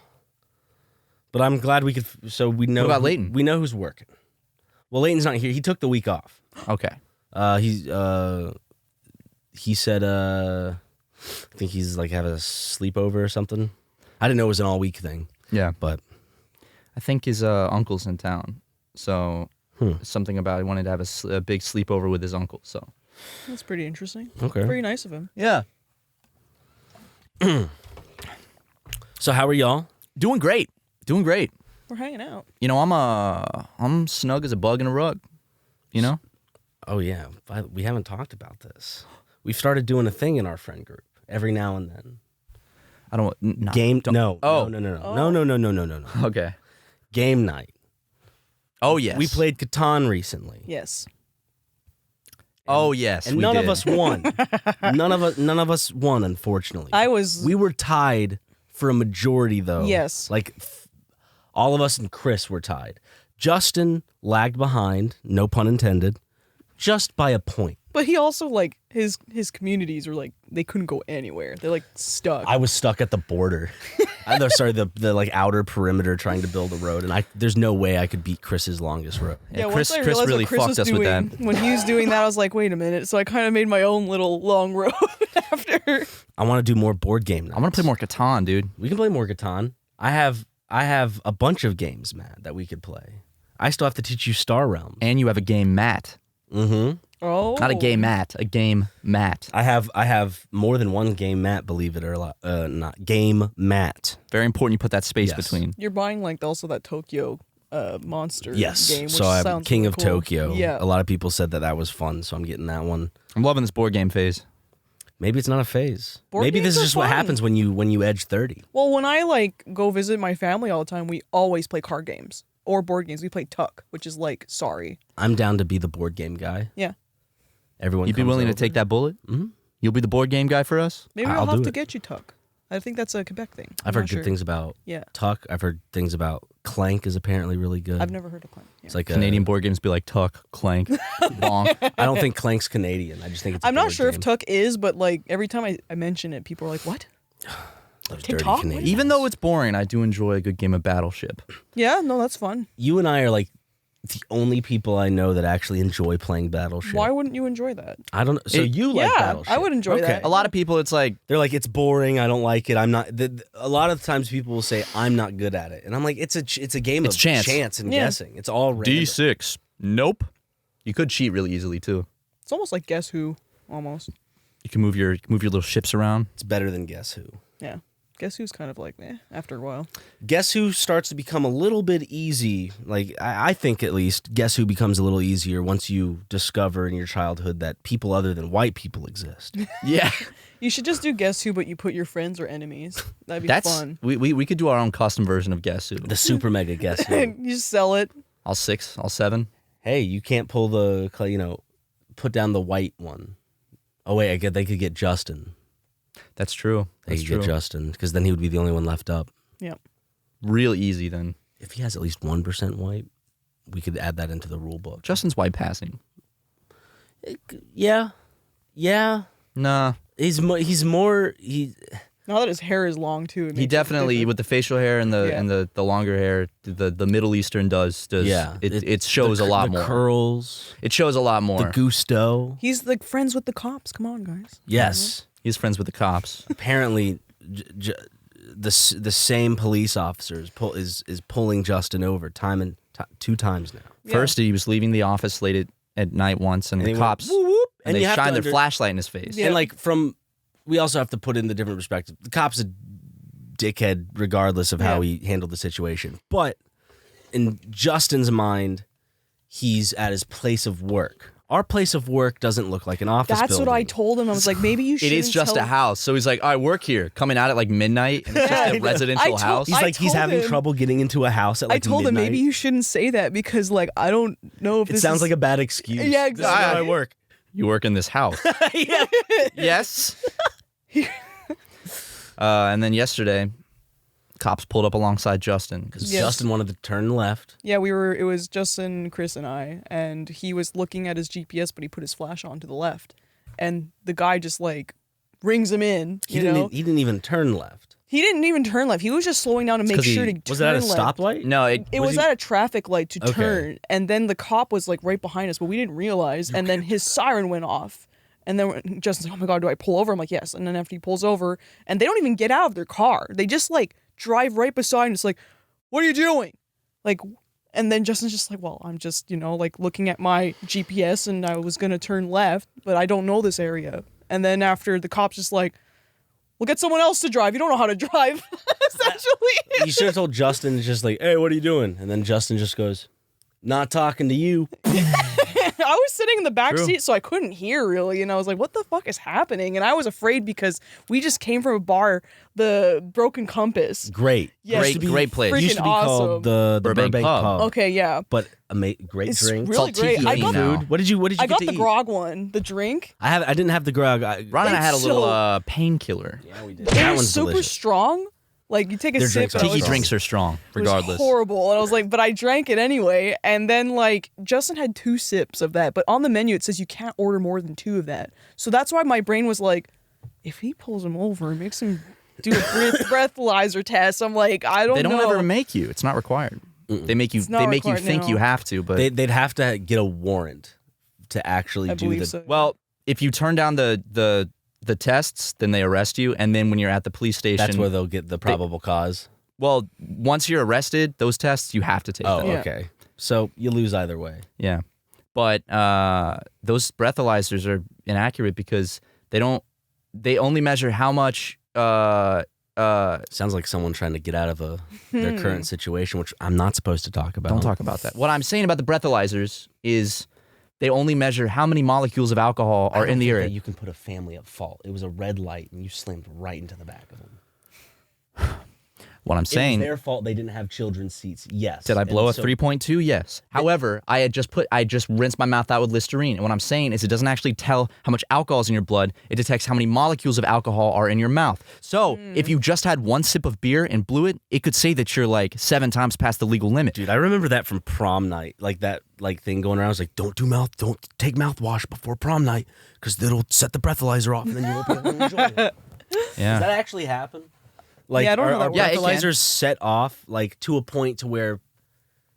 But I'm glad we could. So we know. What about Leighton? We know who's working. Well, Leighton's not here. He took the week off. Okay. He said I think he's like have a sleepover or something. I didn't know it was an all week thing, Yeah. but I think his uncle's in town. So something about he wanted to have a big sleepover with his uncle. So That's pretty interesting. okay. Very nice of him. yeah. So how are y'all? Doing great. Doing great. We're hanging out. You know, I'm snug as a bug in a rug. You know? Oh yeah, we haven't talked about this. We've started doing a thing in our friend group every now and then. I don't no, Game don't- no. Oh. No. Okay. Game night. Oh yes. We played Catan recently. Yes. Oh yes. And we none did. of us won. none of us won, unfortunately. We were tied for a majority, though. Yes. Like all of us and Chris were tied. Justin lagged behind, no pun intended, just by a point. But he also like his communities were like they couldn't go anywhere. They're like stuck. I was stuck at the border. the like outer perimeter trying to build a road, and there's no way I could beat Chris's longest road. Yeah, once I Chris realized really what Chris fucked was us with doing, that. When he was doing that, I was like, wait a minute. So I kind of made my own little long road after. I want to do more board game nights. I want to play more Catan, dude. We can play more Catan. I have a bunch of games, Matt, that we could play. I still have to teach you Star Realms. And you have a game mat. Mm-hmm. Oh. Not a game mat, a game mat. I have more than one game mat, believe it or not. Game mat. Very important you put that space Yes. between. You're buying like also that Tokyo monster Yes. game. Which So I'm sounds King really of cool. Tokyo. Yeah. A lot of people said that was fun, so I'm getting that one. I'm loving this board game phase. Maybe it's not a phase. Board Maybe games this is are just what fun. happens when you edge 30. Well, when I like go visit my family all the time, we always play card games or board games. We play Tuck, which is like sorry. I'm down to be the board game guy. Yeah. Everyone You'd be comes willing to over. take that bullet? Mhm. You'll be the board game guy for us? Maybe I'll I'll have do to it. get you Tuck. I think that's a Quebec thing. I've I'm heard not good sure. things about Yeah. Tuck. I've heard things about Clank is apparently really good. I've never heard of Clank. Yeah. It's like Canadian board games be like Tuck, Clank, Bonk. I don't think Clank's Canadian. I just think it's. A I'm not board sure game. if Tuck is, but like every time I mention it, people are like, "What?" Those TikTok? dirty Canadians. Even though it's boring, I do enjoy a good game of Battleship. Yeah, no, that's fun. You and I are like the only people I know that actually enjoy playing Battleship. Why wouldn't you enjoy that? I don't know. So you like yeah, Battleship? I would enjoy that. A lot of people, it's like, They're like, it's boring. I don't like it. I'm not. A lot of times people will say I'm not good at it, and I'm like, it's a game It's of chance. and Yeah. guessing. It's all random. D6. Nope. You could cheat really easily, too. It's almost like Guess Who, almost. You can move your little ships around. It's better than Guess Who. Yeah, Guess Who's kind of like after a while. Guess Who starts to become a little bit easy. Like I think at least Guess Who becomes a little easier once you discover in your childhood that people other than white people exist. Yeah. You should just do Guess Who, but you put your friends or enemies. That'd be That's fun. we could do our own custom version of Guess Who. The SuperMega Guess Who. You just sell it. All 6, all 7. Hey, you can't pull put down the white one. Oh wait, they could get Justin. That's true. They That's could get true. Justin, because then he would be the only one left up. Yep. Real easy then. If he has at least 1% white, we could add that into the rule book. Justin's white passing. Yeah. Nah. He's more. Now that his hair is long too, it He makes it definitely, different. with the facial hair and the Yeah. and the longer hair, the Middle Eastern does Yeah. it shows a lot the more. curls, It shows a lot more. the gusto. He's like friends with the cops. Come on, guys. Yes. He's friends with the cops. Apparently, the same police officer is pulling Justin over two times now. Yeah. First, he was leaving the office late at night once, and And the he went, cops "Whoop, whoop," and you they have to shine their flashlight in his face. Yeah. And like we also have to put in the different perspective. The cop's a dickhead regardless of how he handled the situation. But in Justin's mind, he's at his place of work. Our place of work doesn't look like an office That's building. what I told him. I was like, maybe you should. It is just a house, so he's like, "I work here." Coming out at like midnight, and it's just a residential house. He's like, he's told having him- trouble getting into a house at like I told him midnight. maybe you shouldn't say that because like I don't know if It this sounds is... like a bad excuse. Yeah, This is where exactly. I work. You work in this house. Yeah. Yes. And then yesterday, cops pulled up alongside Justin. Because Yes. Justin wanted to turn left. Yeah, it was Justin, Chris, and I, and he was looking at his GPS, but he put his flash on to the left, and the guy just like rings him in. He You know, didn't even turn left. he didn't even turn left. He was just slowing down to make 'cause he- sure to turn Was that a left. stoplight? No, It Was was he- at a traffic light to Okay. turn, and then the cop was like right behind us, but we didn't realize. And then his siren went off, and then Justin's like, "Oh my god, do I pull over?" I'm like, "Yes." And then after he pulls over, and they don't even get out of their car, they just like drive right beside, and it's like, "What are you doing?" Like, and then Justin's just like, "Well, I'm just like looking at my GPS, and I was gonna turn left, but I don't know this area." And then after the cop's just like, "We'll get someone else to drive. You don't know how to drive." Essentially. You should have told Justin, just like, "Hey, what are you doing?" And then Justin just goes, "Not talking to you." I was sitting in the back True. seat, so I couldn't hear really, and I was like, "What the fuck is happening?" And I was afraid because we just came from a bar, the Broken Compass. Great. Yes. Used to be- Great place. Freaking Used to be awesome. called the Burbank Burbank Pub. Pub. Okay, yeah, But great It's drink. really great. tiki I got now. Food. What did you I got get the to eat? grog one, the drink. I didn't have the grog. Ron and I It's had a little so- painkiller. Yeah, we did. It That was one's super delicious. strong. Like you take a Their sip, drinks are and I Tiki was, drinks are strong, it was regardless. horrible, and I was like, but I drank it anyway. And then like Justin had 2 sips of that, but on the menu it says you can't order more than 2 of that. So that's why my brain was like, if he pulls him over and makes him do a breathalyzer test, I'm like, I don't They know. don't ever make you. It's not required. They make you. It's not They make you required, think no. you have to, but They'd have to get a warrant to actually I do believe the. so. well, if you turn down the tests, then they arrest you, and then when you're at the police station, That's where they'll get the probable cause. well, once you're arrested, those tests you have to take. Oh, them. Yeah. okay. So you lose either way. Yeah, but those breathalyzers are inaccurate because they don't. They only measure how much. Sounds like someone trying to get out of their current situation, which I'm not supposed to talk about. Don't talk about that. What I'm saying about the breathalyzers is they only measure how many molecules of alcohol I are don't in the think that area. You can put a family at fault. It was a red light, and you slammed right into the back of them. What I'm It was saying. their fault they didn't have children's seats. Yes. Did I blow a And so- 3.2? Yes. However, I just rinsed my mouth out with Listerine. And what I'm saying is it doesn't actually tell how much alcohol is in your blood. It detects how many molecules of alcohol are in your mouth. So if you just had 1 sip of beer and blew it, it could say that you're like 7 times past the legal limit. Dude, I remember that from prom night, like that thing going around. I was like, don't take mouthwash before prom night, because it'll set the breathalyzer off, and then you won't be able to enjoy it. Yeah. Does that actually happen? Like, Yeah, I don't know are how that works. Yeah, it can. breathalyzers set off like to a point to where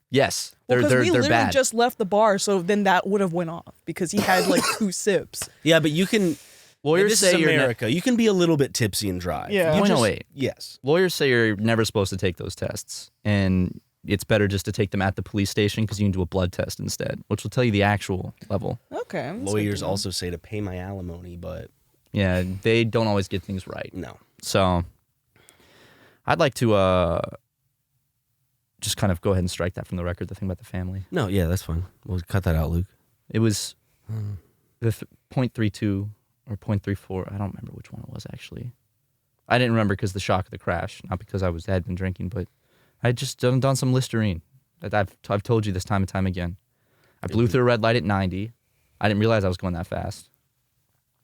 Yes. Well, They're because we literally bad. just left the bar, so then that would have went off because he had like 2 sips. yeah, but you can. Lawyers This say is you're America. You can be a little bit tipsy and drive. Yeah. You just- 0.08. Yes. Lawyers say you're never supposed to take those tests. And it's better just to take them at the police station because you can do a blood test instead, which will tell you the actual level. Okay. that's good Lawyers to know. also say to pay my alimony, but Yeah, they don't always get things right. no. So I'd like to just kind of go ahead and strike that from the record, the thing about the family. No, yeah, that's fine. We'll cut that out, Luke. It was the 0.32 or 0.34. I don't remember which one it was, actually. I didn't remember because the shock of the crash, not because I had been drinking, but I had just done some Listerine. I've told you this time and time again. I blew through a red light at 90. I didn't realize I was going that fast.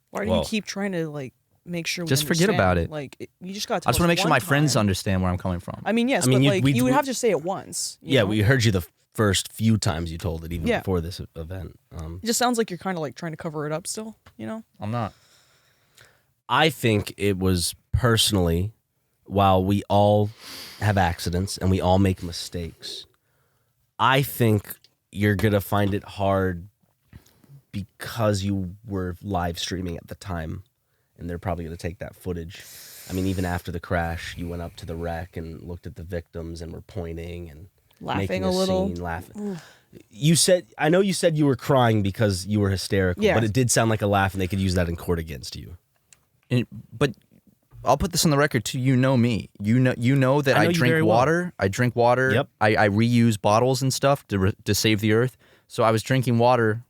Why do Well- you keep trying to like make sure we Just forget understand. about it. Like, you just got to I just want to make sure my friends time. understand where I'm coming from. I mean, yes, I mean, but you- like, we- you would we- have to say it once. you Yeah, know? we heard you the first few times you told it, even Yeah. before this event. It just sounds like you're kind of like trying to cover it up still, you know? I'm not. I think it was personally, while we all have accidents and we all make mistakes, I think you're going to find it hard because you were live streaming at the time, and they're probably going to take that footage. I mean, even after the crash, you went up to the wreck and looked at the victims and were pointing and Laughing making a little. scene, laughing. I know you said you were crying because you were hysterical, Yeah. but it did sound like a laugh, and they could use that in court against you. But I'll put this on the record too. You know me. You know that I know I you drink very well. water. I drink water. Yep. I reuse bottles and stuff to save the earth. So I was drinking water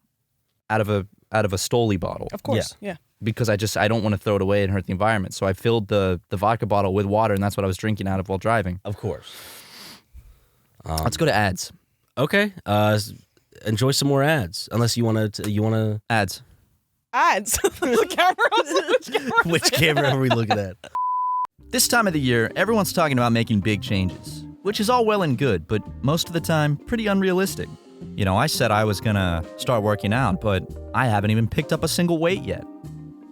out of a Stoli bottle Of course, yeah. because I don't want to throw it away and hurt the environment. So I filled the vodka bottle with water, and that's what I was drinking out of while driving. Of course. Let's go to ads. Okay. Enjoy some more ads, unless you want to. Ads. Ads. The camera. Which camera are we looking at? This time of the year, everyone's talking about making big changes, which is all well and good, but most of the time, pretty unrealistic. You know, I said I was gonna start working out, but I haven't even picked up a single weight yet.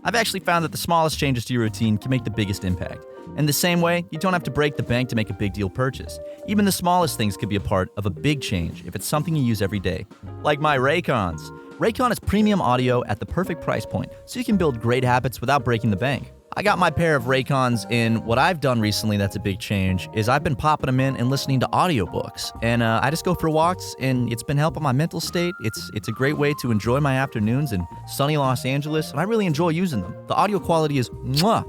I've actually found that the smallest changes to your routine can make the biggest impact. In the same way, you don't have to break the bank to make a big deal purchase. Even the smallest things could be a part of a big change if it's something you use every day. Like my Raycons. Raycon is premium audio at the perfect price point, so you can build great habits without breaking the bank. I got my pair of Raycons, and what I've done recently that's a big change is I've been popping them in and listening to audiobooks. And I just go for walks, and it's been helping my mental state. It's a great way to enjoy my afternoons in sunny Los Angeles, and I really enjoy using them. The audio quality is mwah!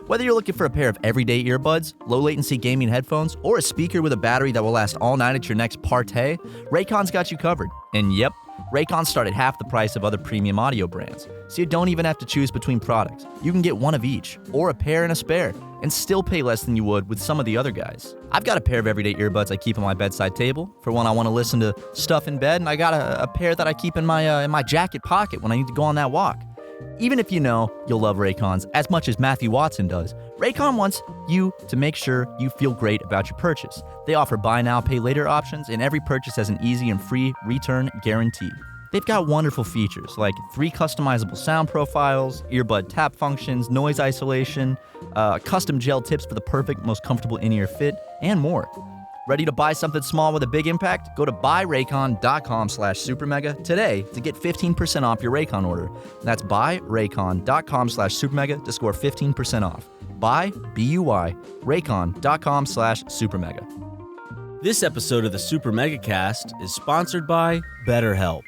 Whether you're looking for a pair of everyday earbuds, low-latency gaming headphones, or a speaker with a battery that will last all night at your next party, Raycon's got you covered. And yep, Raycons start at half the price of other premium audio brands, so you don't even have to choose between products. You can get one of each, or a pair and a spare, and still pay less than you would with some of the other guys. I've got a pair of everyday earbuds I keep on my bedside table for when I want to listen to stuff in bed, and I got a pair that I keep in my jacket pocket when I need to go on that walk. Even if you know you'll love Raycons as much as Matthew Watson does, Raycon wants you to make sure you feel great about your purchase. They offer buy now, pay later options, and every purchase has an easy and free return guarantee. They've got wonderful features like 3 customizable sound profiles, earbud tap functions, noise isolation, custom gel tips for the perfect, most comfortable in-ear fit, and more. Ready to buy something small with a big impact? Go to buyraycon.com/supermega today to get 15% off your Raycon order. That's buyraycon.com/supermega to score 15% off. Buy, B-U-Y, raycon.com/supermega. This episode of the SuperMegaCast is sponsored by BetterHelp.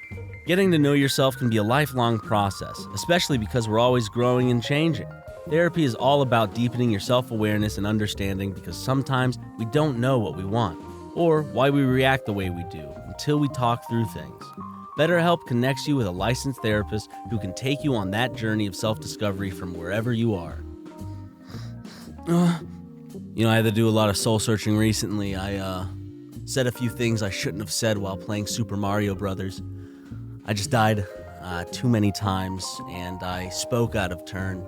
Getting to know yourself can be a lifelong process, especially because we're always growing and changing. Therapy is all about deepening your self-awareness and understanding because sometimes we don't know what we want or why we react the way we do until we talk through things. BetterHelp connects you with a licensed therapist who can take you on that journey of self-discovery from wherever you are. I had to do a lot of soul-searching recently. I said a few things I shouldn't have said while playing Super Mario Brothers. I just died too many times, and I spoke out of turn.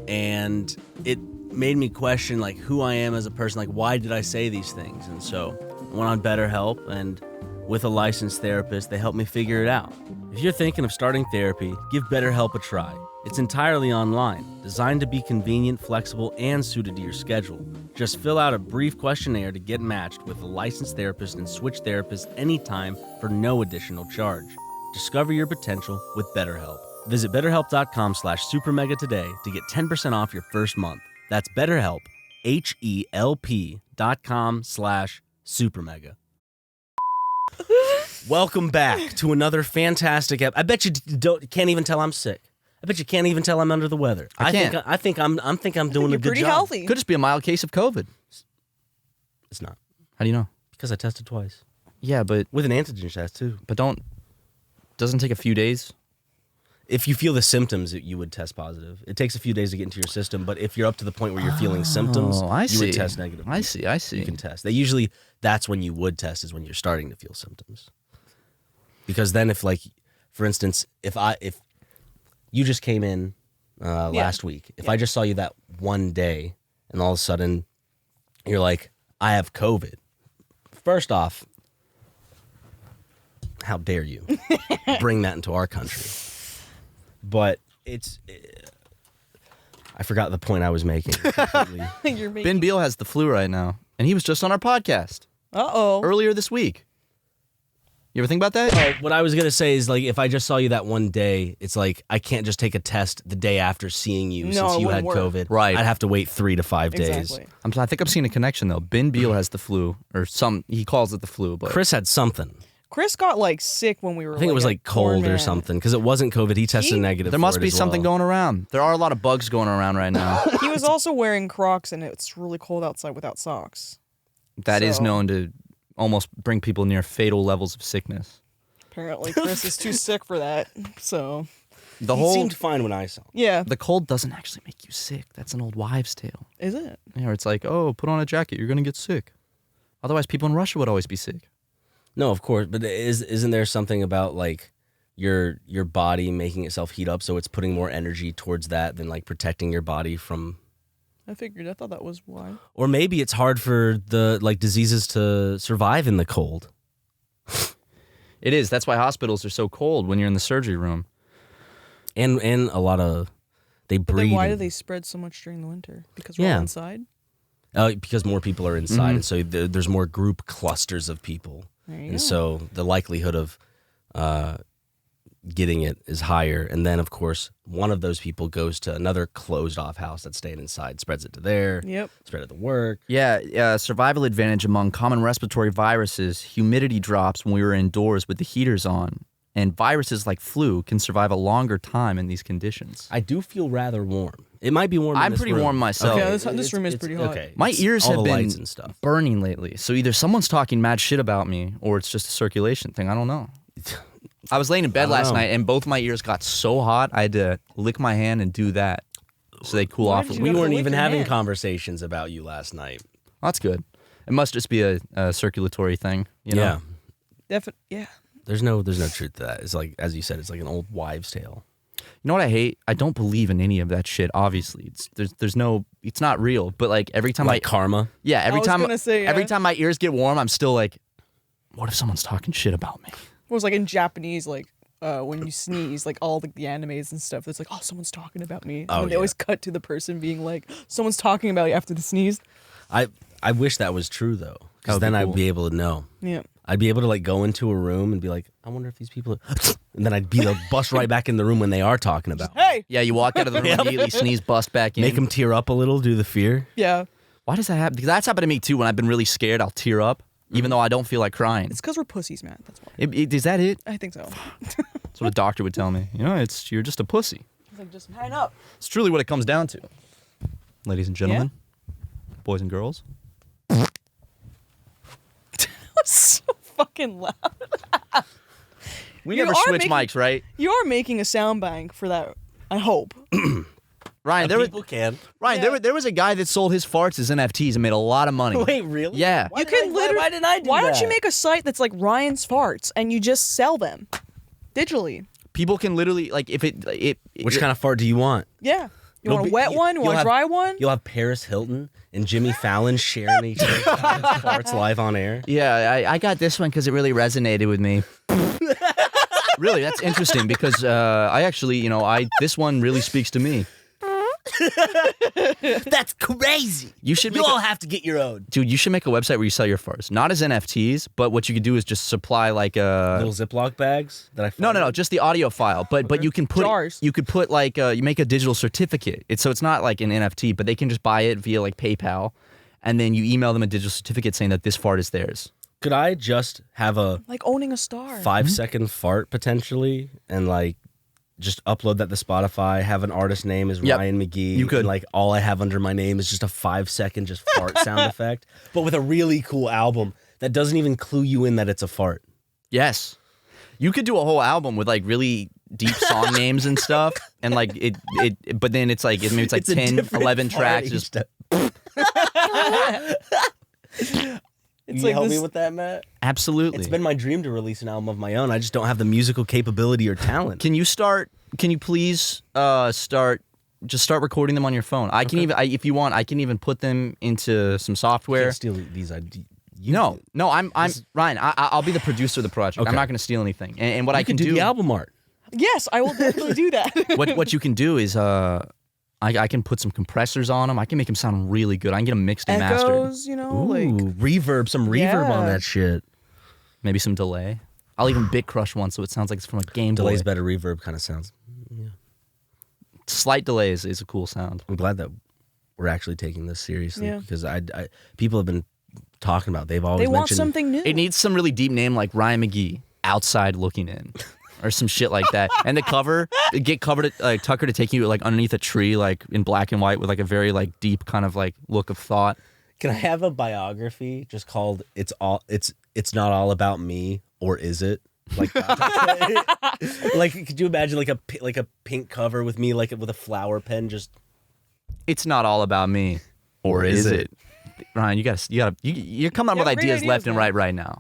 And it made me question who I am as a person, why did I say these things? And so I went on BetterHelp, and with a licensed therapist, they helped me figure it out. If you're thinking of starting therapy, give BetterHelp a try. It's entirely online, designed to be convenient, flexible, and suited to your schedule. Just fill out a brief questionnaire to get matched with a licensed therapist and switch therapists anytime for no additional charge. Discover your potential with BetterHelp. Visit BetterHelp.com/supermega today to get 10% off your first month. That's BetterHelp, HELP.com/supermega. Welcome back to another fantastic I bet you can't even tell I'm sick. I bet you can't even tell I'm under the weather. I think I'm doing a good pretty job. healthy. Could just be a mild case of COVID. It's not, How do you know? because I tested twice Yeah, but with an antigen test too. doesn't take a few days. If you feel the symptoms, you would test positive. It takes a few days to get into your system, but if you're up to the point where you're feeling symptoms, you would test negative. I see. You can test. That's when you would test, is when you're starting to feel symptoms. Because then if for instance, if you just came in last week. If I just saw you that one day and all of a sudden you're like, I have COVID. First off, how dare you bring that into our country? But I forgot the point I was making. completely. Ben Beal has the flu right now, and he was just on our podcast earlier this week. You ever think about that? What I was going to say is, like, if I just saw you that one day, it's like I can't just take a test the day after seeing you since you had COVID. Right. I'd have to wait 3 to 5 days. Exactly. I think I'm seeing a connection, though. Ben Beal has the flu, or he calls it the flu. But Chris had something. Chris got like sick when we were. I think it was like cold or something because it wasn't COVID. He tested negative. There must for it be as something well. going around. There are a lot of bugs going around right now. He was also wearing Crocs, and it's really cold outside without socks. That is So- known to almost bring people near fatal levels of sickness. Apparently, Chris is too sick for that. So The He whole seemed fine when I saw him. yeah, the cold doesn't actually make you sick. That's an old wives' tale. is it? Yeah, it's like, oh, put on a jacket, you're gonna get sick. Otherwise, people in Russia would always be sick. No, of course, but isn't there something about like your body making itself heat up, so it's putting more energy towards that than like protecting your body from? I figured. I thought that was why. Or maybe it's hard for the like diseases to survive in the cold. It is. That's why hospitals are so cold when you're in the surgery room. And a lot of they But breed. then why do they spread so much during the winter? Because we're all inside. Because more people are inside, and so there's more group clusters of people, There you go. and so the likelihood of getting it is higher. And then, of course, one of those people goes to another closed-off house that's staying inside, spreads it to there, Yep. spread it to work. Yeah, survival advantage among common respiratory viruses. Humidity drops when we were indoors with the heaters on. And viruses like flu can survive a longer time in these conditions. I do feel rather warm. It might be warm. I'm in this pretty room. warm myself. Yeah, this room is pretty hot. Okay, My it's ears all have the been lights and stuff. burning lately. So either someone's talking mad shit about me or it's just a circulation thing. I don't know. I was laying in bed last night and both my ears got so hot I had to lick my hand and do that so they cool Why off. did you We have to weren't lick even your having hand? conversations about you last night. That's good. It must just be a circulatory thing. You know? Yeah. There's no truth to that. It's like, as you said, it's like an old wives' tale. You know what I hate? I don't believe in any of that shit. Obviously, there's no. It's not real. But like every time Like karma. every was time gonna say, every yeah. time my ears get warm, I'm still like, what if someone's talking shit about me? It was like in Japanese, like when you sneeze, like all the animes and stuff. It's like, oh, someone's talking about me. Oh, And they always cut to the person being like, someone's talking about you after the sneeze. I wish that was true though, That because would be then I'd cool. be able to know. Yeah. I'd be able to like go into a room and be like, I wonder if these people are... and then I'd be able to bust right back in the room when they are talking about me. Hey. Yeah, you walk out of the room immediately, sneeze, bust back in. Make them tear up a little, do the fear. Yeah. Why does that happen? Because that's happened to me too. When I've been really scared, I'll tear up, even though I don't feel like crying. It's because we're pussies, Matt. That's why. Is that it? I think so. That's what a doctor would tell me. You know, you're just a pussy. It's like, just man up. It's truly what it comes down to. Ladies and gentlemen, boys and girls. So fucking loud. We You never are switch making- mics, right? You are making a sound bank for that, I hope. Ryan, can. Ryan, Yeah. there was a guy that sold his farts as NFTs and made a lot of money. Wait, really? Yeah. Why You did I- can literally. why didn't I do Why don't that? you make a site that's like Ryan's farts and you just sell them digitally? People can literally like if it Which kind of fart do you want? Yeah. You It'll want a be- wet one? You you'll want a have- dry one? You'll have Paris Hilton and Jimmy Fallon sharing each other's farts live on air. Yeah, I got this one because it really resonated with me. Really, that's interesting because I actually, this one really speaks to me. That's crazy. You should You make all a, have to get your own. dude. You should make a website where you sell your farts, not as NFTs, but what you could do is just supply like a Little Ziploc bags that I no, just the audio file. But you can put Jars. you could put like you make a digital certificate. So it's not like an NFT, but they can just buy it via like PayPal, and then you email them a digital certificate saying that this fart is theirs. Could I just have a Like owning a star. 5-second fart potentially and like just upload that to Spotify, have an artist name as Yep. Ryan McGee. You could. And like all I have under my name is just a 5-second just fart sound effect, but with a really cool album that doesn't even clue you in that it's a fart. Yes. You could do a whole album with like really deep song names and stuff and like it but then it's like maybe it's like It's a 10, different 11 fart tracks each just time. It's Can like you help this, me with that, Matt? absolutely. It's been my dream to release an album of my own. I just don't have the musical capability or talent. Can you please start just start recording them on your phone. I can even, if you want, I can even put them into some software. Can't steal these ideas. No, I'm Ryan. I'll be the producer of the project. I'm not going to steal anything. And what I can do the album art. Yes, I will definitely do that. what you can do is I can put some compressors on them. I can make them sound really good. I can get them mixed and mastered. Echoes, you know, like reverb, some reverb on Yeah. that shit. Maybe some delay. I'll even bit crush one so it sounds like it's from a Game Boy. Delay's better. Reverb kind of sounds. Slight delay is a cool sound. I'm glad that we're actually taking this seriously Yeah. because people have been talking about. They've always they want mentioned something new. It needs some really deep name like Ryan McGee, outside looking in. Or some shit like that. And the cover, get covered like Tucker to take you like underneath a tree, like in black and white with like a very like deep kind of like look of thought. Can I have a biography just called "It's Not All About Me" or is it? Like, like could you imagine like a pink cover with me like with a flower pen just? It's not all about me, or is it? Ryan, you're coming up Yeah, with great ideas left and man. right now.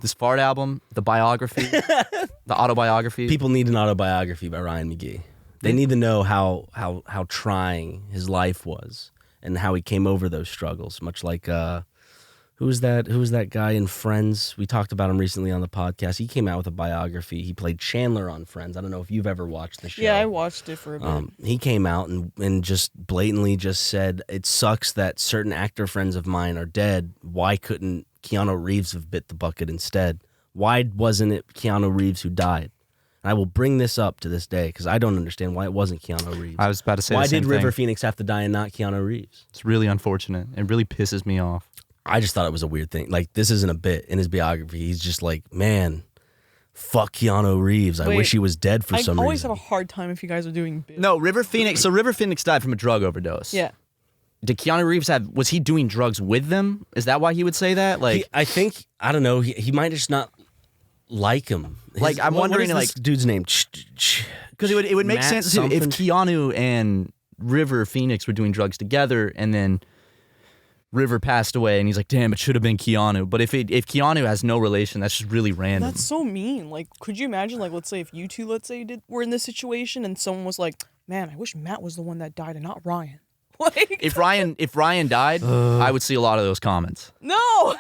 This fart album, the biography, the autobiography. People need an autobiography by Ryan McGee. They need to know how trying his life was and how he came over those struggles. Much like who was that guy in Friends? We talked about him recently on the podcast. He came out with a biography. He played Chandler on Friends. I don't know if you've ever watched the show. Yeah, I watched it for a bit. He came out and just blatantly just said, it sucks that certain actor friends of mine are dead. Why couldn't Keanu Reeves have bit the bucket instead? Why wasn't it Keanu Reeves who died? And I will bring this up to this day because I don't understand why it wasn't Keanu Reeves. I was about to say why the same did River thing. Phoenix have to die and not Keanu Reeves? It's really unfortunate. It really pisses me off. I just thought it was a weird thing. Like, this isn't a bit. In his biography, he's just like, man, fuck Keanu Reeves. I Wait, wish he was dead for I some always reason. have a hard time if you guys are doing bits. No, River Phoenix. So River Phoenix died from a drug overdose. Yeah. Did Keanu Reeves was he doing drugs with them? Is that why he would say that? Like, I think, I don't know, he might just not like him. Like, I'm wondering, what is this like- dude's name? because it would make Matt sense too if something? Keanu and River Phoenix were doing drugs together, and then River passed away, and he's like, "Damn, it should have been Keanu." But if Keanu has no relation, that's just really random. That's so mean. Like, could you imagine, like, let's say if you two, were in this situation and someone was like, man, I wish Matt was the one that died and not Ryan. Like, If Ryan died, I would see a lot of those comments. no.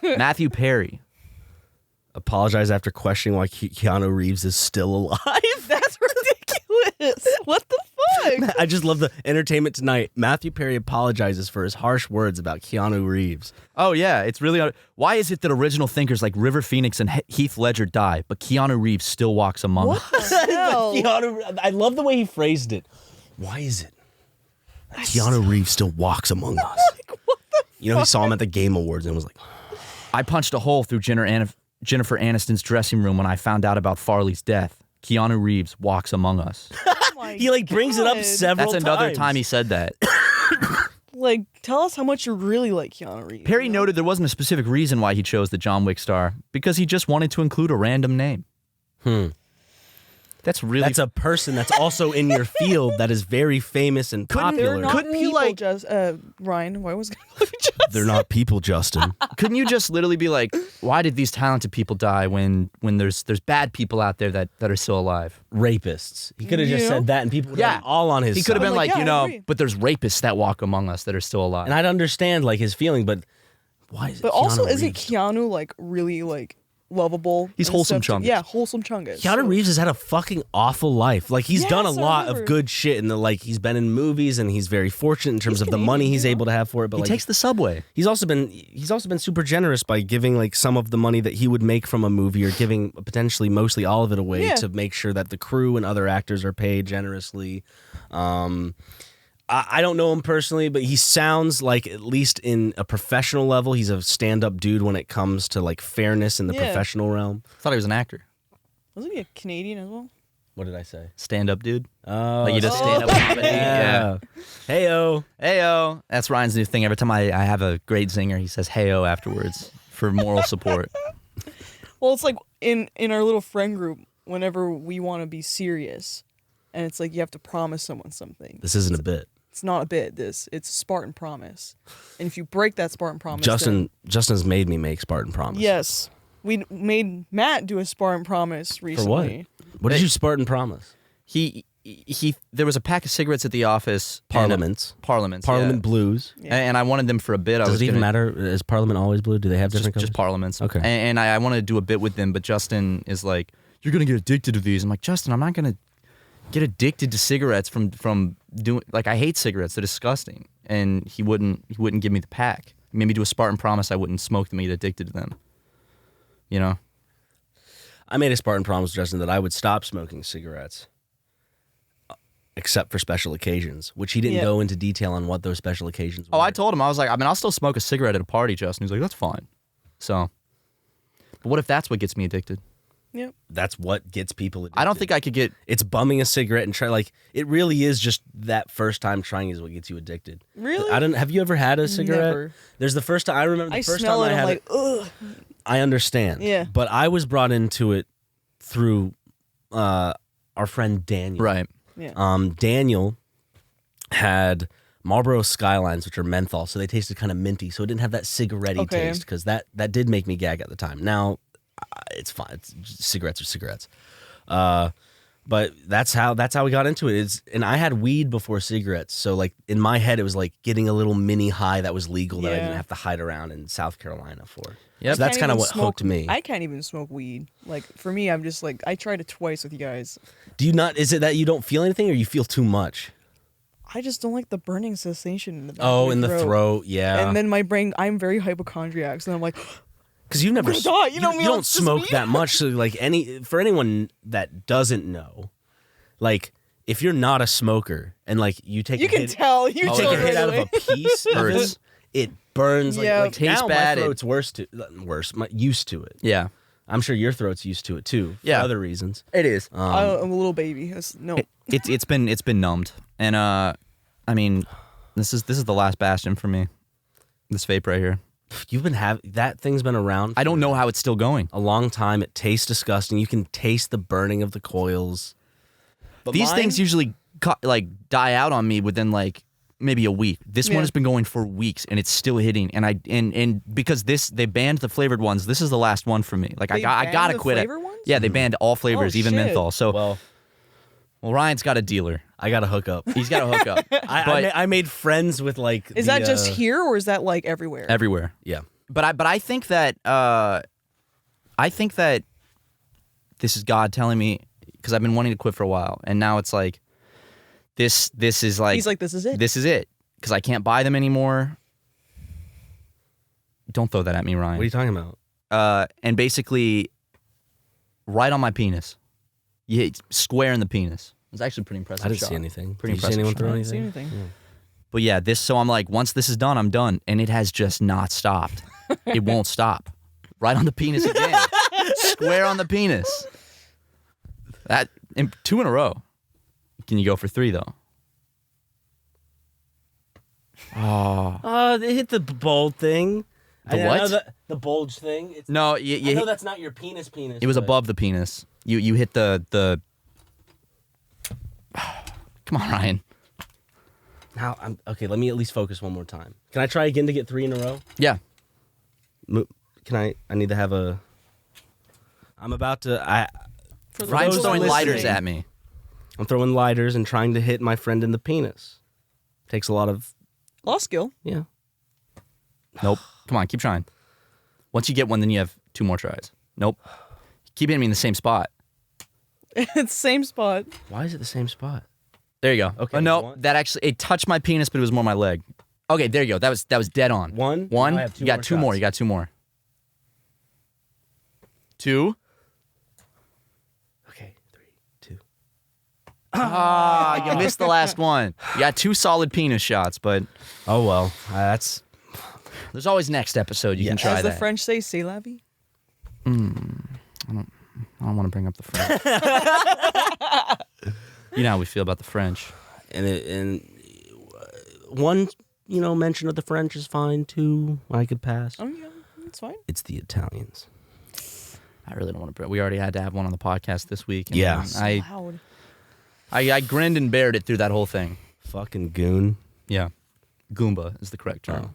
Matthew Perry. Apologize after questioning why Keanu Reeves is still alive. That's ridiculous. What the fuck? I just love the Entertainment Tonight. Matthew Perry apologizes for his harsh words about Keanu Reeves. Oh yeah, it's really. Why is it that original thinkers like River Phoenix and Heath Ledger die, but Keanu Reeves still walks among us? What the hell? Keanu, I love the way he phrased it. Why is it that Keanu Reeves still walks among us? You know, he saw him at the Game Awards and was like, I punched a hole through Jennifer Aniston's dressing room when I found out about Farley's death. Keanu Reeves walks among us. Oh my he like brings it up God. several That's another times. time he said that. Like, tell us how much you really like Keanu Reeves. Perry you know? noted there wasn't a specific reason why he chose the John Wick star, because he just wanted to include a random name. That's really... That's a person that's also in your field that is very famous and They're popular. not Couldn't you, people, like- just Ryan? Why was I just? They're not people, Justin. Couldn't you just literally be like, why did these talented people die when there's bad people out there that are still alive? Rapists. He could have just You said know? that and people would have been all on his He could have side. been like, like, yeah, I agree. but there's rapists that walk among us that are still alive. And I'd understand like his feeling, but why is it But also, Keanu isn't Reeves? Keanu like really like lovable? He's and wholesome stuff too? chungus. Yeah, wholesome chungus. Keanu So- Reeves has had a fucking awful life. Like he's done a Yes, I lot remember. of good shit and like he's been in movies and he's very fortunate in terms He's of the money Canadian, he's you know? able to have for it. But he like takes the subway. he's also been super generous by giving like some of the money that he would make from a movie or giving potentially mostly all of it away Yeah. to make sure that the crew and other actors are paid generously. I don't know him personally, but he sounds like, at least in a professional level, he's a stand-up dude when it comes to like fairness in the Yeah. professional realm. Thought he was an actor. Wasn't he a Canadian as well? What did I say? Stand-up dude. Oh, Like you just stand up comedy. yeah. Heyo. Heyo. That's Ryan's new thing. Every time I have a great zinger, he says heyo afterwards for moral support. Well, it's like in our little friend group. Whenever we want to be serious, and it's like you have to promise someone something. This isn't a bit. It's not a bit. It's a Spartan promise, and if you break that Spartan promise, Justin's made me make Spartan promise. yes, we made Matt do a Spartan promise For recently. what? What did you Spartan promise? He there was a pack of cigarettes at the office. Parliaments. Parliaments. Parliament yeah. blues. And I wanted them for a bit. Does it even matter? Is Parliament always blue? Do they have different just colors? Parliaments. Okay. And I wanted to do a bit with them, but Justin is like, "You're gonna get addicted to these." I'm like, Justin, I'm not gonna get addicted to cigarettes from doing. Like, I hate cigarettes; they're disgusting. And he wouldn't give me the pack. He made me do a Spartan promise I wouldn't smoke them, get addicted to them. You know. I made a Spartan promise, Justin, that I would stop smoking cigarettes, except for special occasions, which he didn't go into detail on what those special occasions were. Oh, I told him, I was like, I mean, I'll still smoke a cigarette at a party, Justin. He's like, that's fine. So, but what if that's what gets me addicted? Yep. That's what gets people addicted. I don't think I could get. It's bumming a cigarette and try, like, it really is just that first time trying is what gets you addicted. Really? Have you ever had a cigarette? Never. There's the first time, I remember the I first smell time it, I had I'm like, ugh. I understand. Yeah. But I was brought into it through our friend Daniel. Right. Yeah. Daniel had Marlboro Skylines, which are menthol, so they tasted kind of minty, so it didn't have that cigarette-y taste, because that did make me gag at the time. Now, it's fine. Cigarettes are cigarettes. But that's how we got into it. And I had weed before cigarettes, so like in my head, it was like getting a little mini high that was legal that I didn't have to hide around in South Carolina for. Yep. So that's kind of what hooked me. I can't even smoke weed. Like, for me, I'm just like, I tried it twice with you guys. Do you not? Is it that you don't feel anything, or you feel too much? I just don't like the burning sensation in the back Oh, of my in the throat, yeah. And then my brain, I'm very hypochondriac, so I'm like, because you've never, I'm gonna die. You know me, you don't it's just smoke me. that much. So like for anyone that doesn't know, like if you're not a smoker and like you take you a can hit, tell. You take tell a hit right out of away. a piece, of Hurts. it burns. Yeah. Like Tastes now bad. my throat's used to it. Yeah. I'm sure your throat's used to it too. For Yeah. other reasons. It is. I'm a little baby. No. It's been numbed, and I mean, this is the last bastion for me. This vape right here. You've been that thing's been around. I don't know how it's still going. a long time. It tastes disgusting. You can taste the burning of the coils. But These mine- things usually die out on me within like maybe a week. This one Yeah. has been going for weeks, and it's still hitting. And because they banned the flavored ones, this is the last one for me. Like I They gotta banned the quit it. flavor ones? Yeah, they banned all flavors, Oh, even shit. menthol. So Well, Ryan's got a dealer. I got to hook up. He's got a hookup. I made friends with like. Is that just here or is that like everywhere? Everywhere. Yeah. But I think that this is God telling me, because I've been wanting to quit for a while, and now it's like this is like He's like, this is it. This is it, because I can't buy them anymore. Don't throw that at me, Ryan. What are you talking about? And basically, right on my penis, you hit square in the penis. It's actually pretty impressive. I didn't shot. see anything. Pretty Did you see impressive anyone shot. throw I didn't see anything? anything. But yeah, so I'm like, once this is done, I'm done. And it has just not stopped. It won't stop. Right on the penis again. Square on the penis. That 2 in a row. Can you go for 3 though? Oh. They hit the bulge thing. The what? The bulge thing. It's, No, I you know hit, that's not your penis. it was but- above the penis. You hit the Come on, Ryan. Now, okay, let me at least focus one more time. Can I try again to get 3 in a row? Yeah. Can I need to have a... I'm about to... For the Ryan's those throwing listening- lighters at me. I'm throwing lighters and trying to hit my friend in the penis. Takes a lot of... Law skill. Yeah. Nope. Come on, keep trying. Once you get one, then you have 2 more tries. Nope. Keep hitting me in the same spot. It's same spot. Why is it the same spot? There you go. Okay, No, one. that actually it touched my penis, but it was more my leg. Okay, there you go. That was dead on. One? One. Now I have 2 You got more 2 more. shots. You got 2 more. 2. Okay, 3, 2. Ah, you missed the last one. You got 2 solid penis shots, but Oh, well. That's... there's always next episode. You can try As the that. French say, c'est la vie. I don't want to bring up the French. You know how we feel about the French. And one, mention of the French is fine, 2, I could pass. Oh, yeah. It's fine. It's the Italians. I really don't want to. We already had to have one on the podcast this week. And Yeah. Loud. I grinned and bared it through that whole thing. Fucking goon. Yeah. Goomba is the correct term. Oh.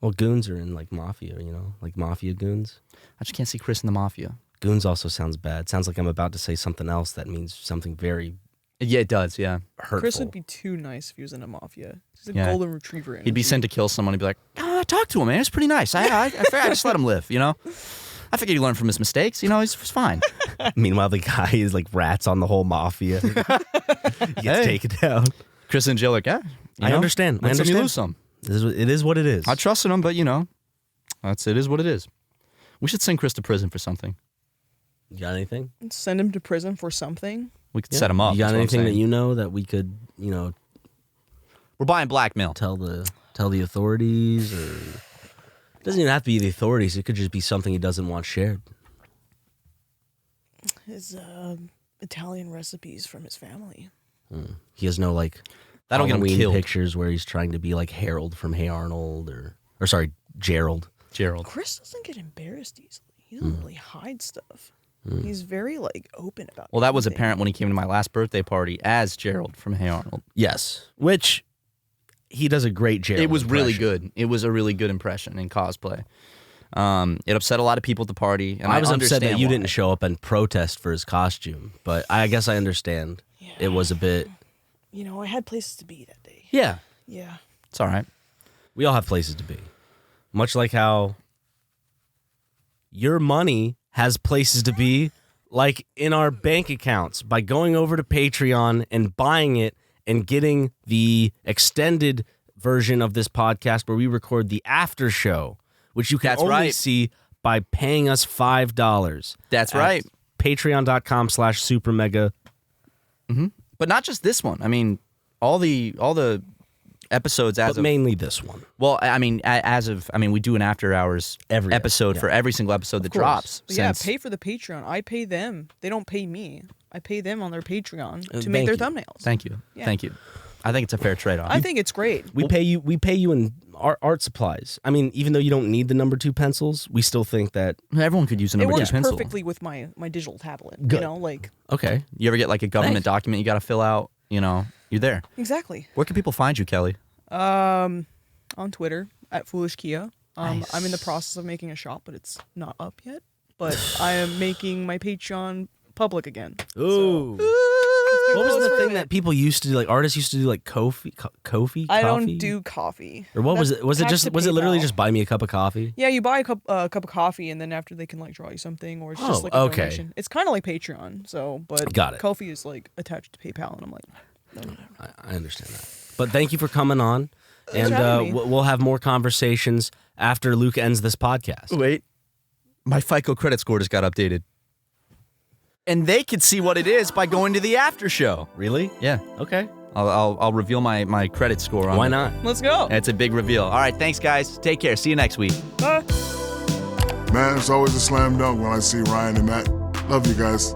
Well, goons are in, like, mafia, like mafia goons. I just can't see Chris in the Mafia. Goons also sounds bad. Sounds like I'm about to say something else that means something very Yeah, it does. Yeah. hurtful. Chris would be too nice if he was in a mafia. He's a Yeah. golden retriever. He'd be energy. sent to kill someone. He'd be like, talk to him, man. It's pretty nice. I just let him live, you know? I figured he learned from his mistakes. You know, he's fine. Meanwhile, the guy is like rats on the whole mafia. He gets taken down. Chris and Jill are like, yeah. I understand. Win some, you lose some. It is what it is. I trusted him, but, you know, it is what it is. We should send Chris to prison for something. You got anything? Send him to prison for something. We could set him up. You got that's what I'm anything that saying. you know that we could, We're buying blackmail. tell the authorities, or it doesn't even have to be the authorities. It could just be something he doesn't want shared. His Italian recipes from his family. He has no That'll get him Halloween killed. pictures where he's trying to be like Harold from Hey Arnold, or sorry, Gerald. Gerald. Chris doesn't get embarrassed easily. He doesn't really hide stuff. He's very open about. Well, that was everything. apparent when he came to my last birthday party as Gerald from Hey Arnold. Yes, which he does a great Gerald. It was really impression. good. It was a really good impression in cosplay. It upset a lot of people at the party, and I was upset understand that you why. didn't show up and protest for his costume, but I guess I understand. Yeah. It was a bit. I had places to be that day. Yeah, Yeah. It's all right. we all have places to be. Much like how your money has places to be, like in our bank accounts, by going over to Patreon and buying it and getting the extended version of this podcast where we record the after show, which you can That's only right. see by paying us $5. That's at right. Patreon.com/SuperMega. But not just this one. I mean, all the episodes as But of mainly this one. well, I mean, we do an after hours Every episode yeah. for every single episode that course. drops. But yeah, since- pay for the Patreon. I pay them. They don't pay me. I pay them on their Patreon to thank make their you. thumbnails. Thank you. Yeah. Thank you. I think it's a fair trade-off. I think it's great. We pay you in art supplies. I mean, even though you don't need the number 2 pencils, we still think that Everyone could use a It number 2 works pencil. perfectly with my digital tablet. Good. Okay. You ever get like a government Thanks. document you got to fill out? You're there. Exactly. Where can people find you, Kelly? On Twitter at FoolishKia. Nice. I'm in the process of making a shop, but it's not up yet. But I am making my Patreon public again. Ooh. What was the thing that people used to do? Like artists used to do, like coffee. I don't do coffee. Or what was That's it? Was it taxed just? to Was it literally PayPal. just buy me a cup of coffee? Yeah, you buy a cup of coffee, and then after they can draw you something, or it's just Oh, like a okay. donation. It's kind of like Patreon, so but Got it. Ko-fi is attached to PayPal, and I'm like, I understand that. But thank you for coming on, Thanks and for having me. we'll have more conversations after Luke ends this podcast. Wait. My FICO credit score just got updated. And they can see what it is by going to the after show. Really? Yeah. Okay. I'll reveal my credit score on Why it. not? let's go. It's a big reveal. All right, thanks guys. Take care. See you next week. Bye. Man, it's always a slam dunk when I see Ryan and Matt. Love you guys.